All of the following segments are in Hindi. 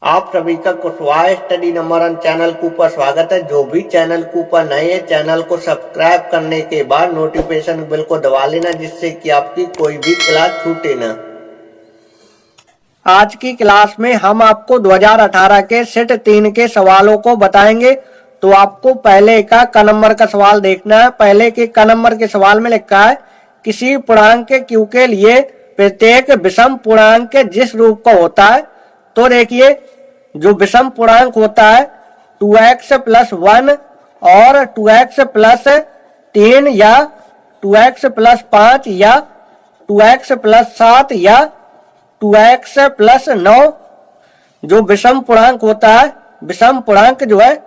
आप सभी का कुशवाहा स्टडी नंबर 1 चैनल के ऊपर स्वागत है। जो भी चैनल के ऊपर नए हैं, चैनल को सब्सक्राइब करने के बाद नोटिफिकेशन बेल को दबा लेना, जिससे कि आपकी कोई भी क्लास छूटे ना। आज की क्लास में हम आपको 2018 के सेट 3 के सवालों को बताएंगे। तो आपको पहले का क नंबर का सवाल देखना है। पहले के क नंबर के सवाल में लिखा है, किसी पूर्णांक के q के लिए प्रत्येक विषम पूर्णांक जिस रूप का होता है। तो देखिए, जो विषम पूर्णांक होता है 2x + 1 और 2x + 3 या 2x + 5 या 2x + 7 या 2x + 9, जो विषम पूर्णांक होता है, विषम पूर्णांक जो है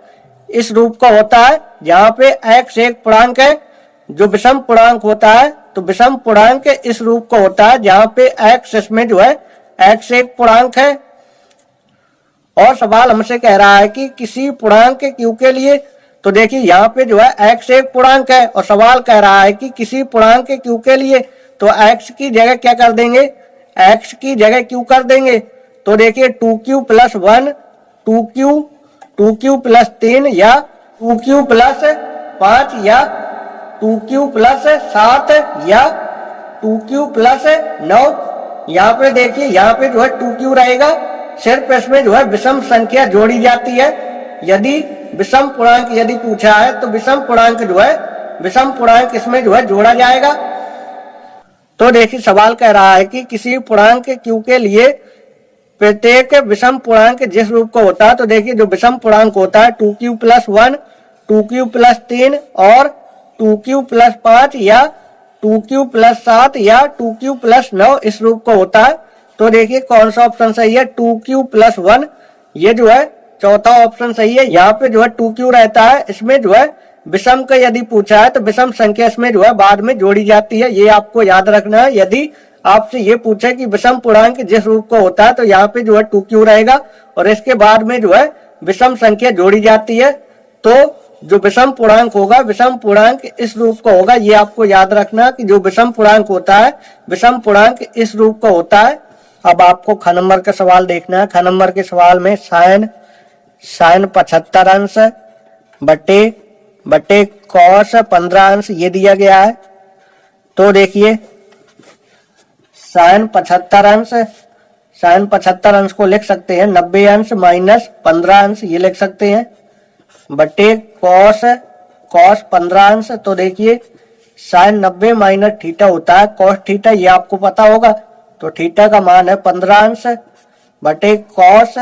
इस रूप का होता है, जहां पे x एक पूर्णांक है। जो विषम पूर्णांक होता है तो विषम पूर्णांक इस रूप का होता है, जहां पे x इसमें जो है x एक पूर्णांक है। और सवाल हमसे कह रहा है कि किसी पूर्णांक q के लिए, तो देखिए यहाँ पे जो है x एक पूर्णांक है और सवाल कह रहा है कि किसी पूर्णांक q के लिए, तो x की जगह क्या कर देंगे, x की जगह q कर देंगे। तो देखिए 2q + 1, 2q + 3 या 2q + 5 या 2q + 7 या 2q + 9। यहाँ पे देखिए, यहाँ पे जो है 2q रहेगा। सिर्फ इसमें जो है विषम संख्या जोड़ी जाती है। यदि विषम पूर्णांक यदि पूछा है तो विषम पूर्णांक जो है, विषम पूर्णांक इसमें जो है जोड़ा जाएगा। तो देखिए सवाल कह रहा है कि किसी पूर्णांक q के लिए प्रत्येक विषम पूर्णांक जिस रूप का होता है। तो देखिए, जो विषम पूर्णांक होता है 2q + 1, 2q + 3 और 2q + 5 या 2q + 7 या 2q + 9 इस रूप का होता है। तो देखिए कौन सा ऑप्शन सही है, 2q + 1, ये जो है चौथा ऑप्शन सही है। यहाँ पे जो है 2q रहता है, इसमें जो है विषम का यदि पूछा है तो विषम संख्या इसमें जो है बाद में जोड़ी जाती है, ये आपको याद रखना है। यदि आपसे ये पूछे कि विषम पूर्णांक जिस रूप का होता है, तो यहाँ पे जो है 2q रहेगा और इसके बाद में जो है विषम संख्या जोड़ी जाती है। तो जो विषम पूर्णांक होगा, विषम पूर्णांक इस रूप का होगा, ये आपको याद रखना कि जो विषम पूर्णांक होता है, विषम पूर्णांक इस रूप का होता है। अब आपको ख नंबर का सवाल देखना है। ख नंबर के सवाल में sin 75 अंश बटे cos 15 अंश ये दिया गया है। तो देखिए sin 75 अंश को लिख सकते हैं 90 अंश - 15 अंश, ये लिख सकते हैं, बटे cos 15 अंश। तो देखिए sin 90 - थीटा होता है cos थीटा, ये आपको पता होगा। तो थीटा का मान है 15 अंश बटे cos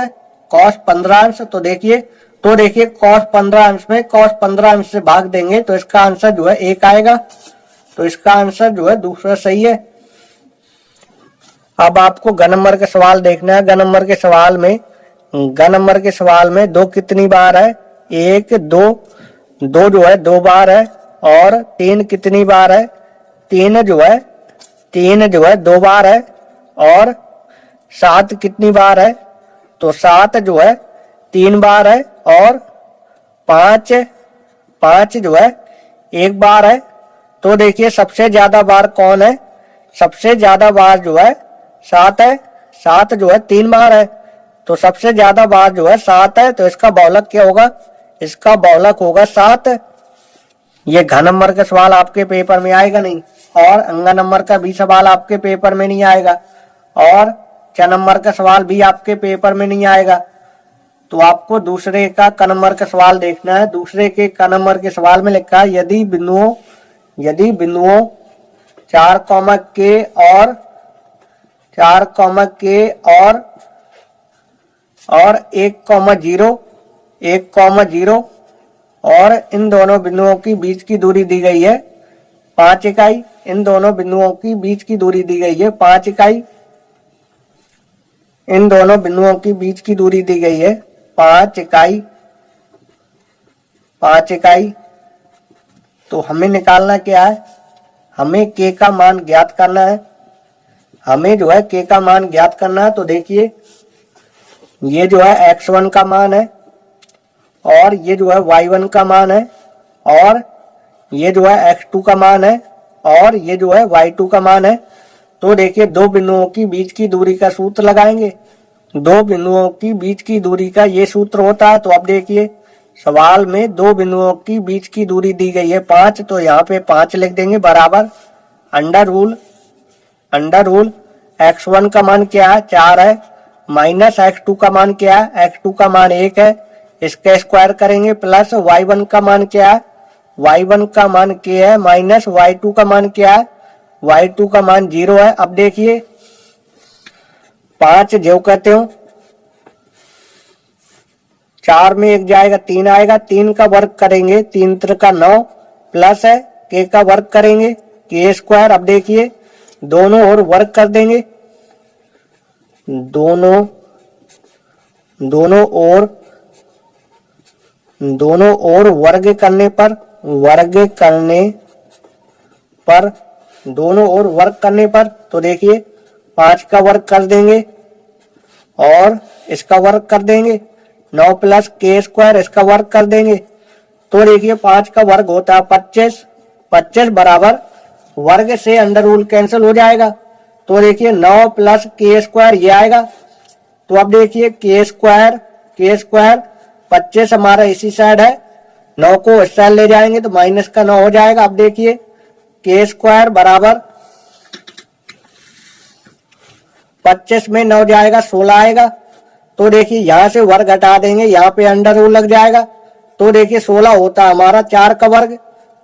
15 अंश। तो देखिए cos 15 अंश में cos 15 अंश से भाग देंगे तो इसका आंसर जो है 1 आएगा। तो इसका आंसर जो है दूसरा सही है। अब आपको ग नंबर का सवाल देखना है। ग नंबर के सवाल में 2 कितनी बार है, 1 2 जो है 2 बार है। और 3 कितनी बार है, 3 जो है 2 बार है। और 7 कितनी बार है, तो 7 जो है 3 बार है। और 5 जो है 1 बार है। तो देखिए सबसे ज्यादा बार कौन है, सबसे ज्यादा बार जो है 7 है। 7 जो है 3 बार है, तो सबसे ज्यादा बार जो है 7 है। तो इसका बहुलक क्या होगा, इसका बहुलक होगा 7। ये घ नंबर का सवाल आपके पेपर में आएगा नहीं, और अंग नंबर का भी सवाल आपके पेपर में नहीं आएगा, और च नंबर का सवाल भी आपके पेपर में नहीं आएगा। तो आपको दूसरे का क नंबर का सवाल देखना है। दूसरे के क नंबर के सवाल में लिखा है, यदि बिंदुओं 4, K और 4, K और 1, 0 और इन दोनों बिंदुओं की बीच की दूरी दी गई है 5 इकाई। इन दोनों बिंदुओं की बीच की दूरी दी गई है 5 इकाई। इन दोनों बिंदुओं की बीच की दूरी दी गई है 5 इकाई। तो हमें निकालना क्या है, हमें k का मान ज्ञात करना है। हमें जो है k का मान ज्ञात करना है। तो देखिए ये जो है x1 का मान है, और ये जो है y1 का मान है, और ये जो है x2 का मान है, और ये जो है y2 का मान है। तो देखिए दो बिंदुओं की बीच की दूरी का सूत्र लगाएंगे। दो बिंदुओं की बीच की दूरी का ये सूत्र होता है। तो अब देखिए सवाल में दो बिंदुओं की बीच की दूरी दी गई है 5, तो यहाँ पे 5 लिख देंगे बराबर अंडर रूल x1 का मान क्या है 4 है, माइनस x2 का मान क्या है x2 का मान 1 है, इसका स्क्वायर करेंगे प्लस y1 का मान क्या है y1 का मान k है, माइनस y2 का मान क्या है y2 का मान 0 है। अब देखिए 5 जो कहते हो 4 में 1 जाएगा 3 आएगा, 3 का वर्ग करेंगे 3 त्रिका 9 प्लस है k का वर्ग करेंगे k स्क्वायर। अब देखिए दोनों ओर वर्ग कर देंगे, दोनों ओर वर्ग करने पर दोनों ओर वर्ग करने पर तो देखिए 5 का वर्ग कर देंगे और इसका वर्ग कर देंगे 9 प्लस k स्क्वायर इसका वर्ग कर देंगे। तो देखिए 5 का वर्ग होता है 25 बराबर वर्ग से अंडर रूल कैंसिल हो जाएगा। तो देखिए 9 प्लस k स्क्वायर ये आएगा। तो अब देखिए k स्क्वायर 25 हमारा इसी साइड है, 9 को इस साइड ले जाएंगे तो माइनस का 9 हो जाएगा। अब देखिए k स्क्वायर बराबर 25 में 9 जाएगा 16 आएगा। तो देखिए यहाँ से वर्ग हटा देंगे, यहाँ पे अंडर रूल लग जाएगा। तो देखिए 16 होता है हमारा 4 का वर्ग,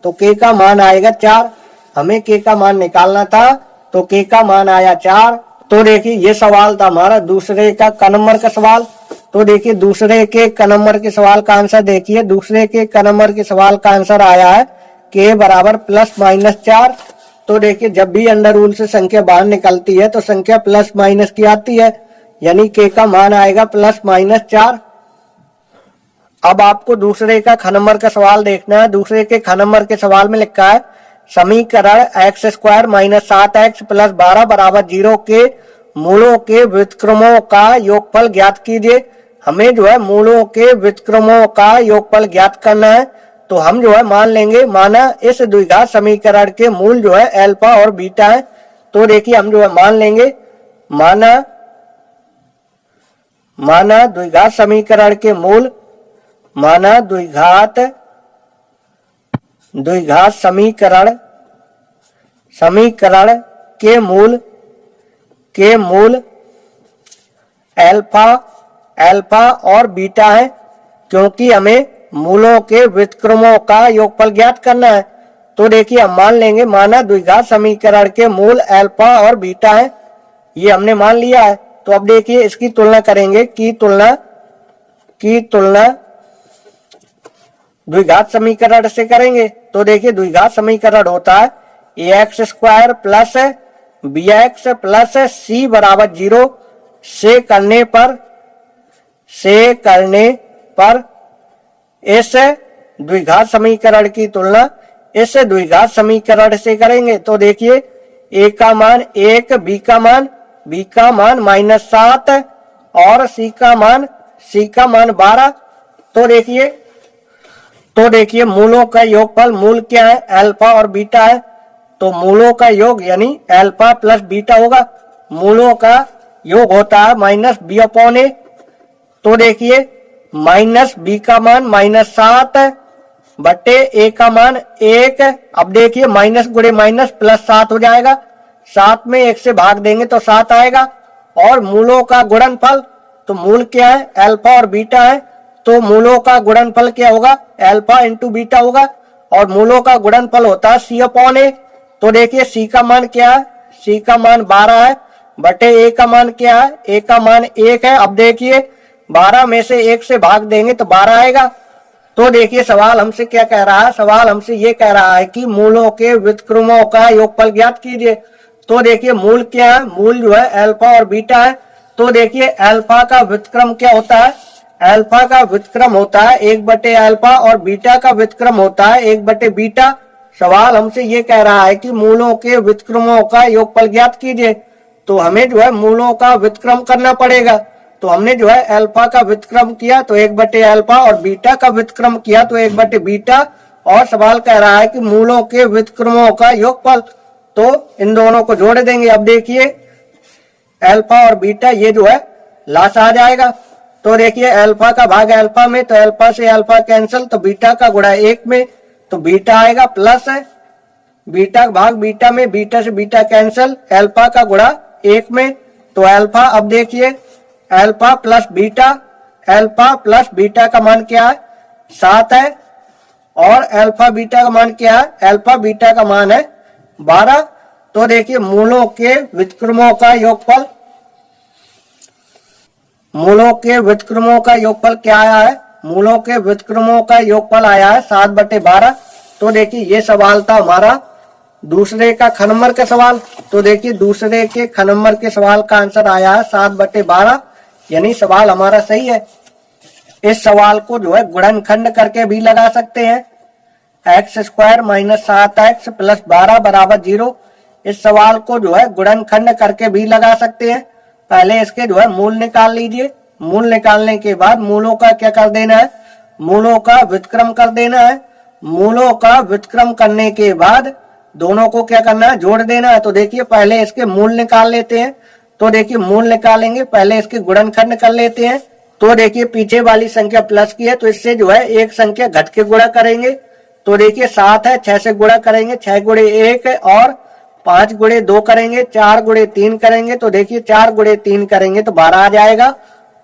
तो k का मान आएगा 4। हमें k का मान निकालना था तो k का मान आया 4। तो देखिए ये सवाल था हमारा दूसरे का क नंबर का सवाल। तो देखिए दूसरे के क नंबर के सवाल का आंसर देखिए, दूसरे के क नंबर के सवाल का आंसर आया है k बराबर प्लस माइनस 4। तो देखिए जब भी अंडर रूल से संख्या बाहर निकलती है तो संख्या प्लस माइनस की आती है, यानी k का मान आएगा प्लस माइनस 4। अब आपको दूसरे का ख नंबर का सवाल देखना है। दूसरे के ख नंबर के सवाल में लिखा है समीकरण x square minus 7x plus 12 बराबर 0 के मूलों के व्युत्क्रमों का योगफल ज्ञात कीजिए। हमें जो है मूलों के व्युत्क्रमों का योगफल ज्ञात करना है। तो हम जो है मान लेंगे, माना इस द्विघात समीकरण के मूल जो है अल्फा और बीटा है। तो देखिए हम जो है मान लेंगे, माना द्विघात समीकरण के मूल, माना द्विघात समीकरण के मूल अल्फा और बीटा है, क्योंकि हमें मूलों के व्युत्क्रमों का योगफल ज्ञात करना है। तो देखिए हम मान लेंगे, माना द्विघात समीकरण के मूल अल्फा और बीटा है, ये हमने मान लिया है। तो अब देखिए इसकी तुलना करेंगे, की तुलना द्विघात समीकरण से करेंगे। तो देखिए द्विघात समीकरण होता है ax square plus bx plus c बराबर 0 से करने पर इस द्विघात समीकरण की तुलना इस द्विघात समीकरण से करेंगे। तो देखिए a का मान 1, b का मान माइनस 7 और c का मान 12। तो देखिए मूलों का योगफल, मूल क्या है अल्फा और बीटा है, तो मूलों का योग यानी अल्फा प्लस बीटा होगा। मूलों का योग होता है माइनस बी अपॉन ए। तो देखिए माइनस बी का मान माइनस 7 बटे ए का मान 1। अब देखिए माइनस गुणे माइनस प्लस 7 हो जाएगा, 7 में 1 से भाग देंगे तो 7 आएगा। और मूलों का गुणनफल, तो मूल क्या है अल्फा और बीटा है, तो मूलों का गुणनफल क्या होगा अल्फा इंटू बीटा होगा, और मूलों का गुणनफल होता है सी अपॉन ए। तो देखिए सी का मान क्या है, सी का मान 12 है बटे ए का मान क्या है, ए का मान 1 है। अब देखिए 12 में से 1 से भाग देंगे तो 12 आएगा। तो देखिए सवाल हमसे क्या कह रहा है, सवाल हमसे ये कह रहा है कि मूलों के व्युत्क्रमों का योगफल ज्ञात कीजिए। तो देखिए मूल क्या है, मूल जो है अल्फा और बीटा है। तो देखिए अल्फा का व्युत्क्रम क्या होता है, अल्फा का व्युत्क्रम होता है 1 बटे अल्फा और बीटा का व्युत्क्रम होता है 1 बटे बीटा। सवाल हमसे ये कह रहा है कि मूलों के व्युत्क्रमों का योगफल ज्ञात कीजिए। तो हमें जो है मूलों का व्युत्क्रम करना पड़ेगा। तो हमने जो है अल्फा का व्युत्क्रम किया तो 1 बटे अल्फा और बीटा का व्युत्क्रम किया तो 1 बटे बीटा, और सवाल कह रहा है कि मूलों के व्युत्क्रमों का योगफल, तो इन दोनों को जोड़ देंगे। अब देखिए अल्फा और बीटा ये जो है लास आ जाएगा। तो देखिए अल्फा का भाग अल्फा में, तो अल्फा से अल्फा कैंसिल, तो बीटा का गुणा 1 में, तो बीटा आएगा प्लस है, बीटा का भाग बीटा में, बीटा से बीटा कैंसिल, अल्फा का गुणा 1 में, तो अल्फा, अब देखिए alpha plus beta, alpha plus beta का मान क्या है 7 है, और अल्फा बीटा का मान क्या है, अल्फा बीटा का मान है 12। तो देखिए मूलों के व्युत्क्रमों का योगफल, मूलों के व्युत्क्रमों का योगफल क्या आया है, मूलों के व्युत्क्रमों का योगफल आया है 7/12। तो देखिए ये सवाल था हमारा दूसरे का ख नंबर का सवाल। तो देखिए दूसरे के ख नंबर के सवाल का आंसर आया है 7/12, यानी सवाल हमारा सही है। इस सवाल को जो है गुणनखंड करके भी लगा सकते हैं, x² - 7x + 12 = 0। इस सवाल को जो है गुणनखंड करके भी लगा सकते हैं। पहले इसके जो है मूल निकाल लीजिए, मूल निकालने के बाद मूलों का क्या कर देना है, मूलों का व्युत्क्रम कर देना है। मूलों का व्युत्क्रम करने के बाद दोनों को क्या करना है, जोड़ देना है। तो देखिए पहले इसके मूल निकाल लेते हैं। तो देखिए मूल निकालेंगे, पहले इसके गुणनखंड कर लेते हैं। तो देखिए पीछे वाली संख्या प्लस की है, तो इससे जो है एक संख्या घट के गुणा करेंगे। तो देखिए 7 है, 6 से गुणा करेंगे, 6 × 1 और 5 × 2 करेंगे, 4 × 3 करेंगे। तो देखिए 4 × 3 करेंगे तो 12 आ जाएगा,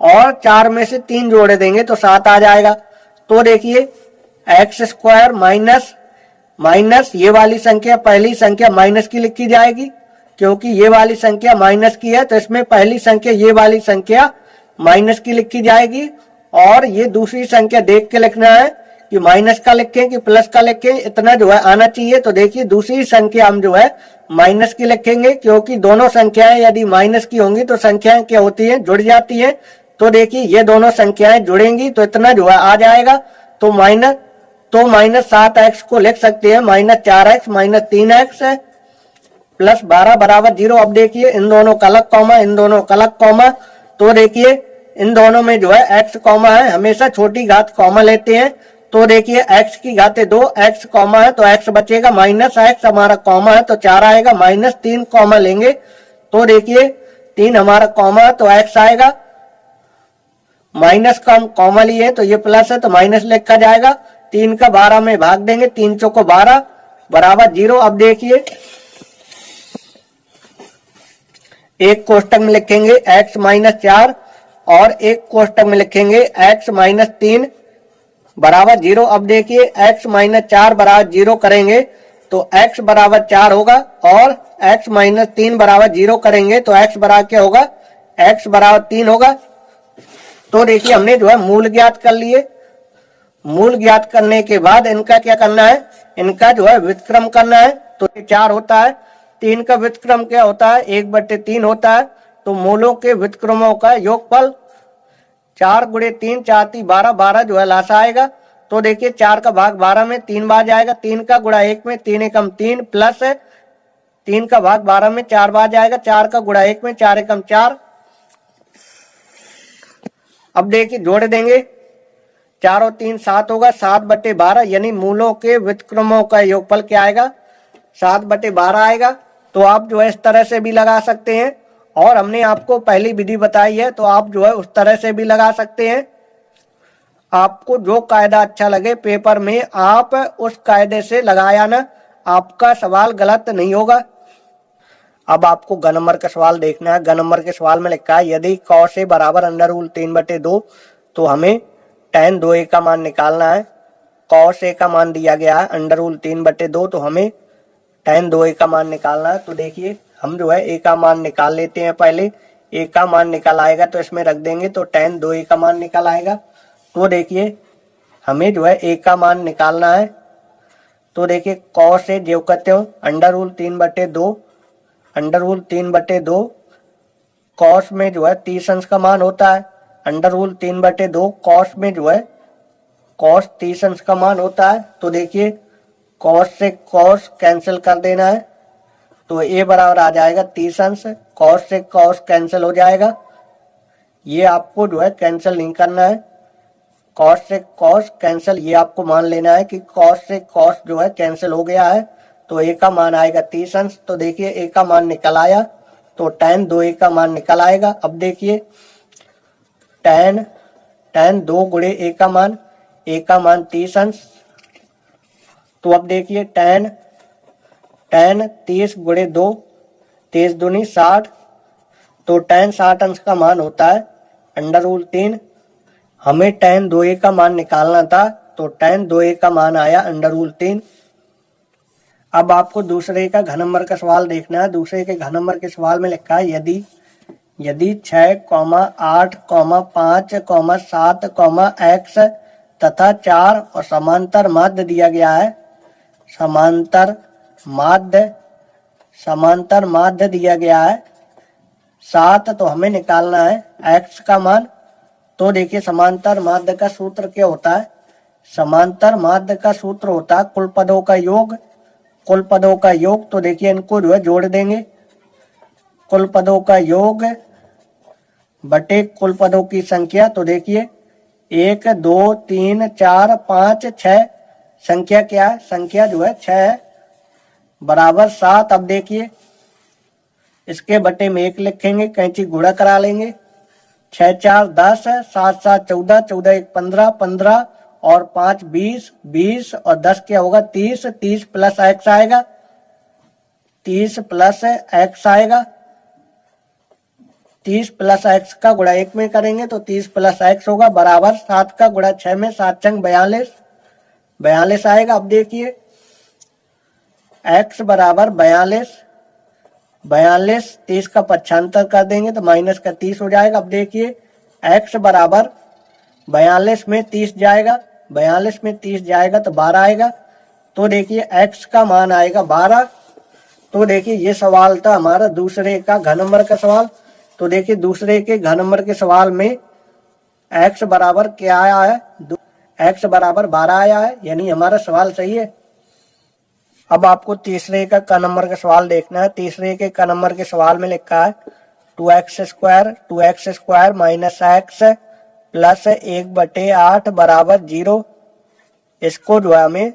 और 4 में से 3 जोड़ देंगे तो 7 आ जाएगा। तो देखिए x² माइनस ये वाली संख्या, पहली संख्या माइनस की लिखी जाएगी, क्योंकि ये वाली संख्या माइनस की है, तो इसमें पहली संख्या ये वाली संख्या माइनस की लिखी जाएगी। और ये दूसरी संख्या देख के लिखना है कि माइनस का लिखें कि प्लस का लिखें, इतना जो है आना चाहिए। तो देखिए दूसरी संख्या हम जो है माइनस की लिखेंगे, क्योंकि दोनों संख्याएं यदि माइनस की होंगी तो संख्याएं क्या होती हैं, जुड़ जाती हैं। तो देखिए ये दोनों संख्याएं जुड़ेंगी तो इतना जो है आ जाएगा। तो -7x को लिख सकते हैं -4x - 3x + 12 = 0। अब देखिए इन दोनों का अलग कॉमा, इन दोनों का अलग कॉमा। तो देखिए इन दोनों में जो है x कॉमा है, हमेशा छोटी घात कॉमा लेते हैं। तो देखिए x की घातें 2, x कॉमा है तो x बचेगा, -x हमारा कॉमा है तो 4 आएगा, -3 कॉमा लेंगे। तो देखिए 3 हमारा कॉमा है तो x आएगा, माइनस का हम कॉमा लिए तो ये प्लस है तो माइनस लिखा जाएगा। 3 का 12 में भाग देंगे, 3 चौको 12 = 0। अब देखिए एक कोष्टक में लिखेंगे x - 4 और एक कोष्टक में लिखेंगे x - 3 = 0। अब देखिए x - 4 = 0 करेंगे तो x = 4 होगा, और x - 3 = 0 करेंगे तो x बराबर क्या होगा, x = 3 होगा। तो देखिए हमने जो है मूल ज्ञात कर लिए। मूल ज्ञात करने के बाद इनका क्या करना है, इनका जो है व्युत्क्रम करना है। तो 4 होता है, 3 का व्युत्क्रम क्या होता है, 1/3 होता है। तो मूलों के व्युत्क्रमों का योगफल 4 × 3 = 4 × 3 = 12, 12 जो है लासा आएगा। तो देखिए 4 का भाग 12 में 3 बार जाएगा, 3 का गुणा 1 में 3 × 3 प्लस 3 का भाग 12 में 4 बार जाएगा, 4 का गुणा 1 में 4 × 4। अब देखिए जोड़ देंगे, 4 और 3 7 होगा, 7/12, यानी मूलों के व्युत्क्रमों का योगफल क्या आएगा, 7/12 आएगा। तो आप जो है इस तरह से भी लगा सकते हैं, और हमने आपको पहली विधि बताई है तो आप जो है उस तरह से भी लगा सकते हैं। आपको जो कायदा अच्छा लगे पेपर में आप उस कायदे से लगाया ना, आपका सवाल गलत नहीं होगा। अब आपको ग नंबर का सवाल देखना है। ग नंबर के सवाल में लिखा है यदि cos A बराबर √3/2, तो हमें tan 2a का मान निकालना है। cos A का मान दिया गया है √3/2, तो हमें tan 2a का मान निकालना है। तो देखिए हम जो है a का मान निकाल लेते हैं। पहले a का मान निकल आएगा तो इसमें रख देंगे तो tan 2a का मान निकल आएगा। तो देखिए हमें जो है a का मान निकालना है। तो देखिए cos A जो कहते हो √3/2, √3/2 cos में जो है 30 अंश का मान होता है, √3/2 cos में जो है cos 30 अंश का मान होता है। तो देखिए cos से cos कैंसिल कर देना है, तो a बराबर आ जाएगा 30 अंश, cos से cos कैंसिल हो जाएगा। ये आपको जो है कैंसिल नहीं करना है, cos से cos कैंसिल, ये आपको मान लेना है कि cos से cos जो है कैंसिल हो गया है। तो a का मान आएगा 30 अंश। तो देखिए a का मान निकल आया, तो tan 2a का मान निकल आएगा। अब देखिए 10 10 2 गुणे a का मान 30 अंश। तो अब देखिए 10 30 गुणे 2 30 दूनी 60। तो 10 60 अंश का मान होता है √3। हमें tan 2a का मान निकालना था, तो tan 2a का मान आया √3। अब आपको दूसरे का घन नंबर का सवाल देखना है। दूसरे के घन नंबर के सवाल में लिखा है यदि 6, 8, 5, 7, x तथा 4 और समांतर माध्य दिया गया है। समांतर माध्य दिया गया है 7, तो हमें निकालना है x का मान। तो देखिए समांतर माध्य का सूत्र क्या होता है? समांतर माध्य का सूत्र होता है कुल पदों का योग। तो देखिए इनको जो है जोड़ देंगे। कुल पदों का योग बटे कुल पदों की संख्या। तो देखिए 1, 2, 3, 4, 5, 6 संख्या क्या है? संख्या जो है 6 है बराबर 7। अब देखिए इसके बटे में 1 लिखेंगे, कैंची गुणा करा लेंगे। 6 4 10, 7 7 14, 14 1 15, 15 और 5 20, 20 और 10 क्या होगा? 30, 30 प्लस x आएगा। 30 प्लस x आएगा। 30 प्लस x का गुणा 1 में करेंगे तो 30 प्लस x होगा बराबर 7 का गुणा 6 में 7 चंग 42 आएगा। अब देखिए x बराबर 42, 30 का पक्षांतर कर देंगे तो माइनस का 30 हो जाएगा। अब देखिए x बराबर 42 में 30 जाएगा, 42 में 30 जाएगा तो 12 आएगा। तो देखिए x का मान आएगा 12। तो देखिए ये सवाल था हमारा दूसरे का घन नंबर का सवाल। तो देखिए दूसरे के घन नंबर के सवाल में x बराबर क्या आया है? x बराबर 12 आया है, यानी हमारा सवाल सही है। अब आपको तीसरे का क नंबर का सवाल देखना है। तीसरे के क नंबर के सवाल में लिखा है 2x² माइनस x प्लस 1/8 बराबर 0। इसको जो है हमें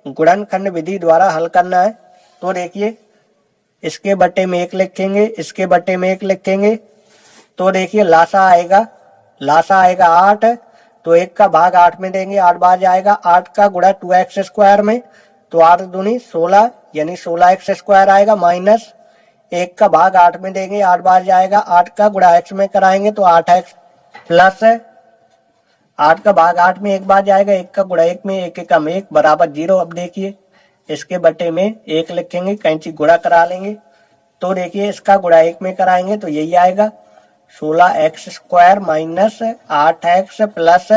गुणनखंड विधि द्वारा हल करना है। तो देखिए इसके बटे में 1 लिखेंगे, इसके बटे में 1 लिखेंगे। तो देखिए लासा आएगा 8। तो 1 का भाग 8 में देंगे, 8 बार जाएगा। 8 का गुणा 2x² में तो 8 दूनी 16, यानी 16x² आएगा। माइनस 1 का भाग 8 में देंगे, 8 बार जाएगा। 8 का गुणा x में कराएंगे तो 8x प्लस 8 का भाग 8 में 1 बार जाएगा। 1 का गुणा 1 में 1 एकम 1 बराबर 0। अब देखिए इसके बटे में 1 लिखेंगे, कैंची गुणा करा लेंगे। तो देखिए इसका गुणा 1 में कराएंगे तो यही आएगा 16x² माइनस 8x प्लस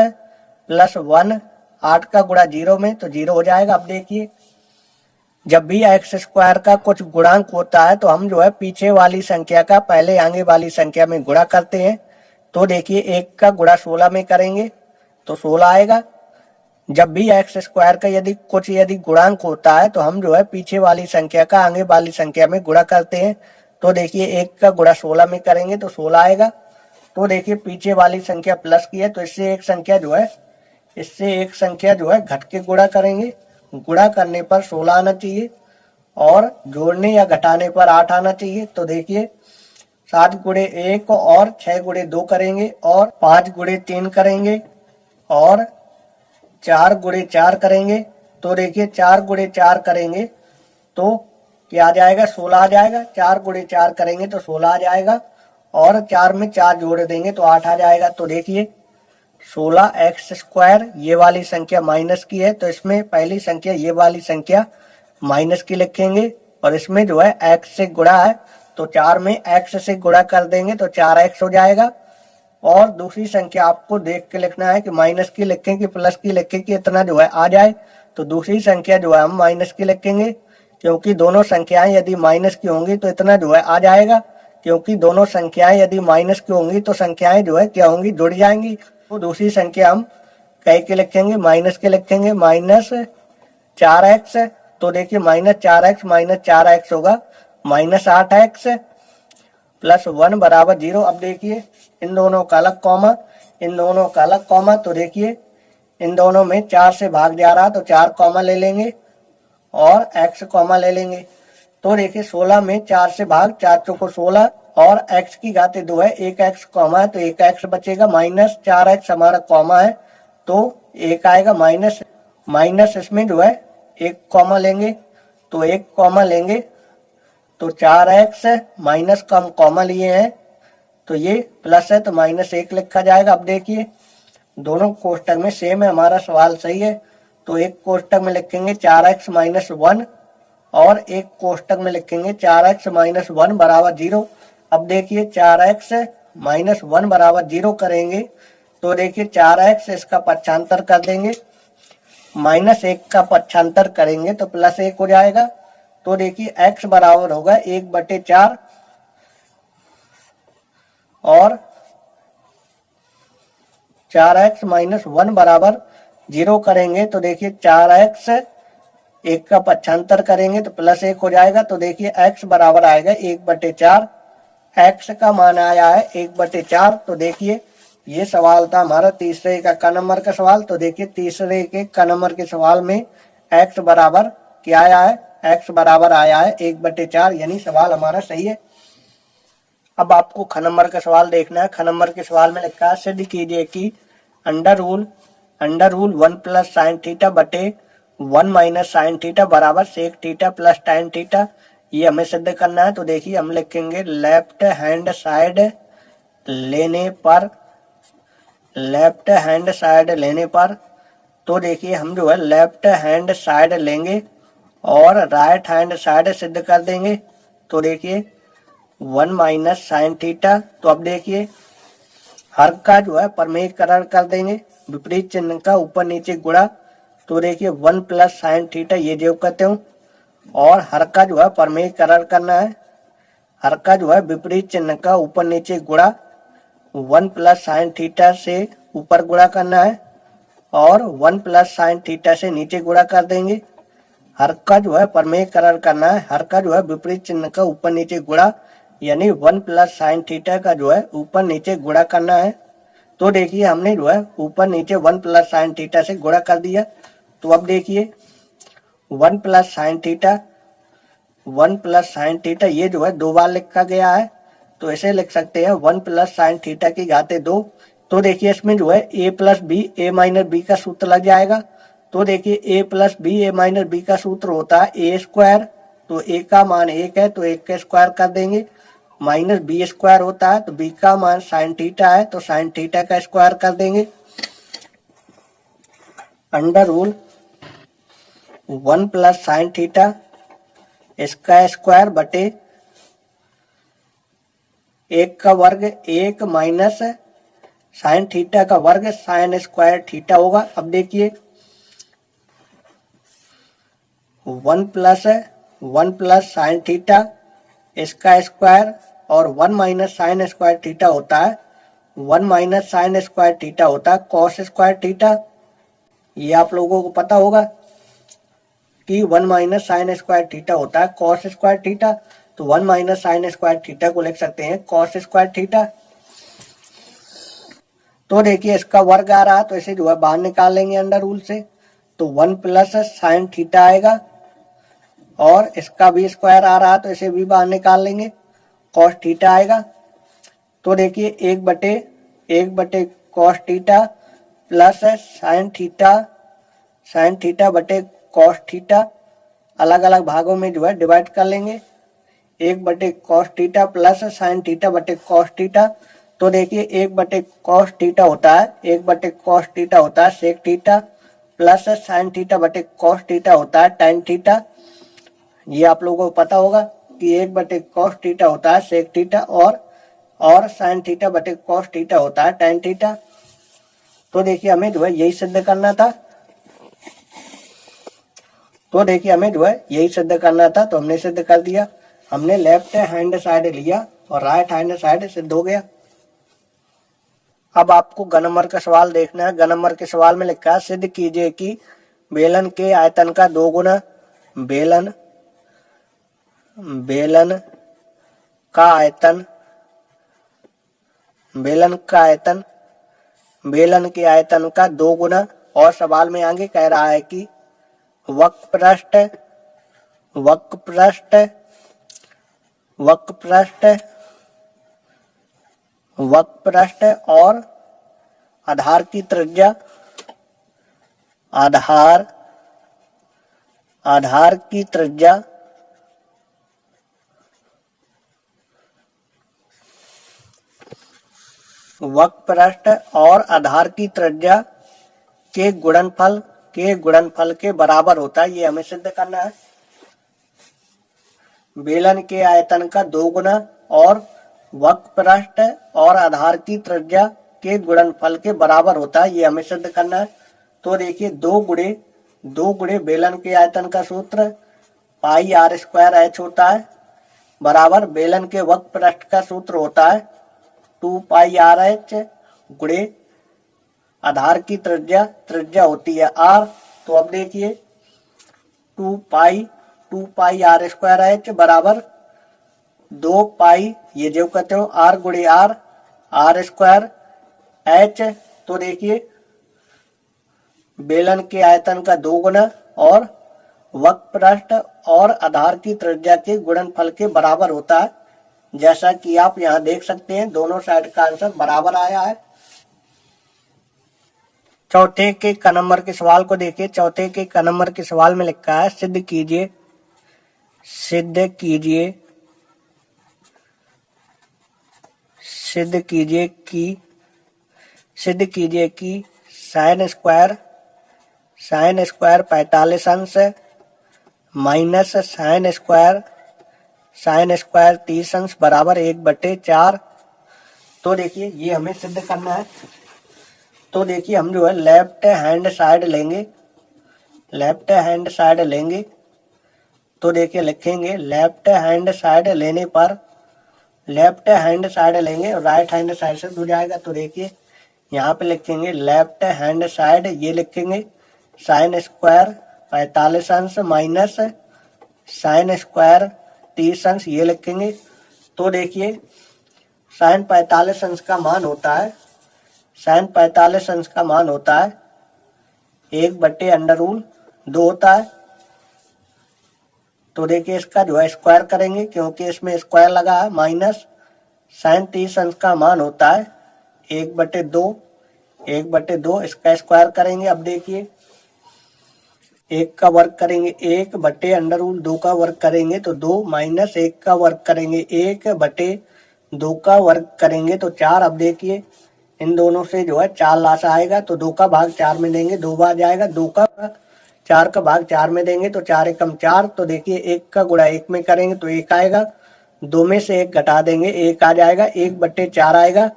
1। 8 का गुणा 0 में तो 0 हो जाएगा। अब देखिए जब भी x² का कुछ गुणांक होता है तो हम जो है पीछे वाली संख्या का पहले आगे वाली संख्या में गुणा करते हैं। तो देखिए 1 का गुणा 16 में करेंगे तो 16 आएगा। जब भी x² का यदि गुणांक होता है तो हम जो है पीछे वाली संख्या का आगे वाली संख्या में गुणा करते हैं। तो देखिए 1 का गुणा 16 में करेंगे तो 16 आएगा। तो देखिए पीछे वाली संख्या प्लस की है तो इससे एक संख्या जो है घट के गुणा करेंगे। गुणा करने पर 16 आना चाहिए और जोड़ने या घटाने पर 8 आना चाहिए। तो देखिए 7 गुणे 1 और 6 गुणे 2 करेंगे और 5 गुणे 3 करेंगे और 4 गुणे 4 करेंगे। तो देखिए 4 गुणे 4 करेंगे तो क्या आ जाएगा? 16 आ जाएगा। 4 गुणे 4 करेंगे तो 16 आ जाएगा और 4 में 4 जोड़ देंगे तो 8 आ जाएगा। तो देखिए 16x² ये वाली संख्या माइनस की है तो इसमें पहली संख्या ये वाली संख्या माइनस की लिखेंगे और इसमें जो है x से गुणा है तो 4 में x से गुणा कर देंगे तो 4x हो जाएगा। और दूसरी संख्या आपको देख के लिखना है कि माइनस की लिखें कि प्लस की लिखें कि इतना जो है आ जाए। तो दूसरी संख्या जो है हम माइनस की लिखेंगे क्योंकि दोनों संख्याएं यदि माइनस की होंगी तो इतना जो है आ जाएगा। क्योंकि दोनों संख्याएं यदि माइनस की होंगी तो संख्याएं जो है क्या होंगी? जुड़ जाएंगी। तो दूसरी संख्या हम कई के लिखेंगे? माइनस के लिखेंगे, माइनस 4x। तो देखिए -4x होगा -8x प्लस 1 बराबर 0। अब देखिए इन दोनों का अलग कॉमा, तो देखिए इन दोनों में 4 से भाग जा रहा तो 4 कॉमा ले लेंगे और x कॉमा ले लेंगे। तो देखिए 16 में 4 से भाग, 4 चौको 16 और x की घाते 2 है, एक x कॉमा है तो एक x बचेगा, माइनस 4x हमारा कॉमा है तो एक आएगा, माइनस इसमें जो है एक कॉमा लेंगे तो एक कॉमा लेंगे तो 4x माइनस का हम कॉमा लिए हैं तो ये प्लस है तो माइनस 1 लिखा जाएगा। अब देखिए दोनों कोष्टक में सेम है, हमारा सवाल सही है। तो एक कोष्टक में लिखेंगे 4x माइनस 1 और एक कोष्टक में लिखेंगे 4x माइनस 1 बराबर 0। अब देखिए 4x माइनस 1 बराबर 0 करेंगे तो देखिए 4x इसका पक्षांतर कर देंगे, माइनस 1 का पक्षांतर करेंगे तो प्लस 1 हो जाएगा। तो देखिए x बराबर होगा 1/4 और 4x माइनस 1 बराबर 0 करेंगे तो देखिए 4x 1 का पक्षांतर करेंगे तो प्लस 1 हो जाएगा। तो देखिए x बराबर आएगा 1/4, x का मान आया है 1/4। तो देखिए ये सवाल था हमारा तीसरे का क नंबर का सवाल। तो देखिए तीसरे के क नंबर के सवाल में x बराबर क्या आया है, x बराबर आया है 1/4, यानी सवाल हमारा सही है। अब आपको ख नंबर का सवाल देखना है। ख नंबर के सवाल में लिखा है सिद्ध कीजिए कि under root 1 plus sine theta बटे 1 माइनस साइन थीटा बराबर sec theta plus tan theta, ये हमें सिद्ध करना है। तो देखिए हम लिखेंगे लेफ्ट हैंड साइड लेने पर तो देखिए हम जो है लेफ्ट हैंड साइड लेंगे और राइट हैंड साइड सिद्ध कर देंगे। तो देखिए 1 माइनस साइन थीटा, तो अब देखिए हर का जो है प्रमेयकरण कर देंगे, विपरीत चिन्ह का ऊपर नीचे गुणा। तो देखिए 1 प्लस साइन थीटा ये जो कहते हूँ और हर का जो है प्रमेयकरण करना है, हर का जो है विपरीत चिन्ह का ऊपर नीचे गुणा, 1 प्लस साइन थीटा से ऊपर गुणा करना है और 1 प्लस साइन थीटा से नीचे गुणा कर देंगे। हर का जो है प्रमेयकरण करना है, हर का जो है विपरीत चिन्ह का ऊपर नीचे गुणा, यानी 1 प्लस साइन थीटा का जो है ऊपर नीचे गुणा करना है। तो देखिए हमने जो है ऊपर नीचे 1 प्लस साइन थीटा से गुणा कर दिया। तो अब देखिए 1 प्लस साइन थीटा ये जो है 2 बार लिखा गया है तो ऐसे लिख सकते हैं 1 प्लस साइन थीटा की घाते 2। तो देखिए इसमें जो है a plus B A minus B का सूत्र लग जाएगा। तो देखिए a plus B A minus B का सूत्र होता है a स्क्वायर, तो a का मान 1 है तो 1 का स्क्वायर कर देंगे, माइनस बी स्क्वायर होता है तो b का मान साइन थीटा है तो साइन थीटा का स्क्वायर कर देंगे। Under root 1 plus sine theta इसका स्क्वायर बटे 1 का वर्ग 1 माइनस साइन थीटा का वर्ग साइन स्क्वायर थीटा होगा। अब देखिए 1 प्लस साइन थीटा इसका स्क्वायर और 1 माइनस साइन स्क्वायर थीटा होता है, 1 माइनस साइन स्क्वायर थीटा होता है कॉस स्क्वायर थीटा। ये आप लोगों को पता होगा कि 1 माइनस साइन स्क्वायर थीटा होता है कॉस स्क्वायर थीटा, तो 1 माइनस साइन स्क्वायर थीटा को लिख सकते हैं कॉस स्क्वायर थीटा। तो देखिए इसका वर्ग आ रहा तो इसे जो है बाहर निकाल लेंगे अंडर रूल से, तो 1 प्लस साइन थीटा आएगा और इसका भी स्क्वायर आ रहा तो इसे भी बाहर निकाल लेंगे, कॉस थीटा आएगा। तो देखिए 1 बटे cos theta plus sine theta बटे कॉस थीटा, अलग अलग भागों में जो है डिवाइड कर लेंगे। 1 बटे cos theta plus sine theta बटे कॉस थीटा। तो देखिए 1 बटे कॉस थीटा होता है sec theta plus sine theta बटे कॉस थीटा होता है टाइन थीटा। ये आप लोगों को पता होगा कि 1 बटे कॉस थीटा होता है सेक थीटा और साइन थीटा बटे कॉस थीटा होता है टाइन थीटा। तो देखिए हमें जो है यही सिद्ध करना था, तो हमने सिद्ध कर दिया। हमने लेफ्ट हैंड साइड लिया और राइट हैंड साइड सिद्ध हो गया। अब आपको ग नंबर का सवाल देखना है। ग नंबर के सवाल में लिखा है सिद्ध कीजिए कि बेलन के आयतन का 2 गुना बेलन का आयतन बेलन के आयतन का 2 गुना, और सवाल में आगे कह रहा है कि वक्र पृष्ठ वक्रपृष्ठ और आधार की त्रिज्या, आधार की त्रिज्या वक्रपृष्ठ और आधार की त्रिज्या के गुणनफल के बराबर होता है। ये हमें सिद्ध करना है। बेलन के आयतन का 2 गुना और वक्रपृष्ठ और आधार की त्रिज्या के गुणनफल के बराबर होता है। ये हमें सिद्ध करना है। तो देखिए 2 गुणे बेलन के आयतन का सूत्र पाई आर स्क्वायर एच होता है, बराबर बेलन के वक्रपृष्ठ का सूत्र होता है 2 पाई आर एच गुणे आधार की त्रिज्या होती है आर। तो अब देखिए 2 पाई आर स्क्वायर एच बराबर 2 पाई, ये जो कहते हो आर गुणे आर स्क्वायर एच। तो देखिए बेलन के आयतन का 2 गुना और वक्रपृष्ठ और आधार की त्रिज्या के गुणनफल के बराबर होता है। जैसा कि आप यहाँ देख सकते हैं दोनों साइड का आंसर बराबर आया है। चौथे के क नंबर के सवाल को देखिए। चौथे के क नंबर के सवाल में लिखा है सिद्ध कीजिए कि साइन स्क्वायर 45 अंश माइनस साइन स्क्वायर 30 अंश बराबर 1/4। तो देखिए ये हमें सिद्ध करना है। तो देखिए हम जो है लेफ्ट हैंड साइड लेंगे। तो देखिए लिखेंगे लेफ्ट हैंड साइड लेने पर लेफ्ट हैंड साइड लेंगे और राइट हैंड साइड से हो जाएगा। तो देखिए यहाँ पे लिखेंगे लेफ्ट हैंड साइड, ये लिखेंगे साइन स्क्वायर 45 अंश माइनस साइन स्क्वायर 30 अंश, ये लिखेंगे। तो देखिए साइन 45 अंश का मान होता है 1/√2 होता है। तो देखिए इसका जो है स्क्वायर करेंगे क्योंकि इसमें स्क्वायर लगा है, माइनस साइन 30 अंश का मान होता है 1/2। इसका स्क्वायर करेंगे। अब देखिए 1 का वर्ग करेंगे 1/√2 का वर्ग करेंगे तो 2, माइनस 1 का वर्ग करेंगे 1/2 का वर्ग करेंगे तो 4। अब देखिए इन दोनों से जो है 4 लाश आएगा तो 2 का भाग 4 में देंगे, 2 बार जाएगा। 4 का भाग 4 में देंगे तो 4 एकम 4। तो देखिए 1 का गुणा 1 में करेंगे तो 1 आएगा, 2 में से 1 घटा देंगे 1 आ जाएगा, 1/4 आएगा।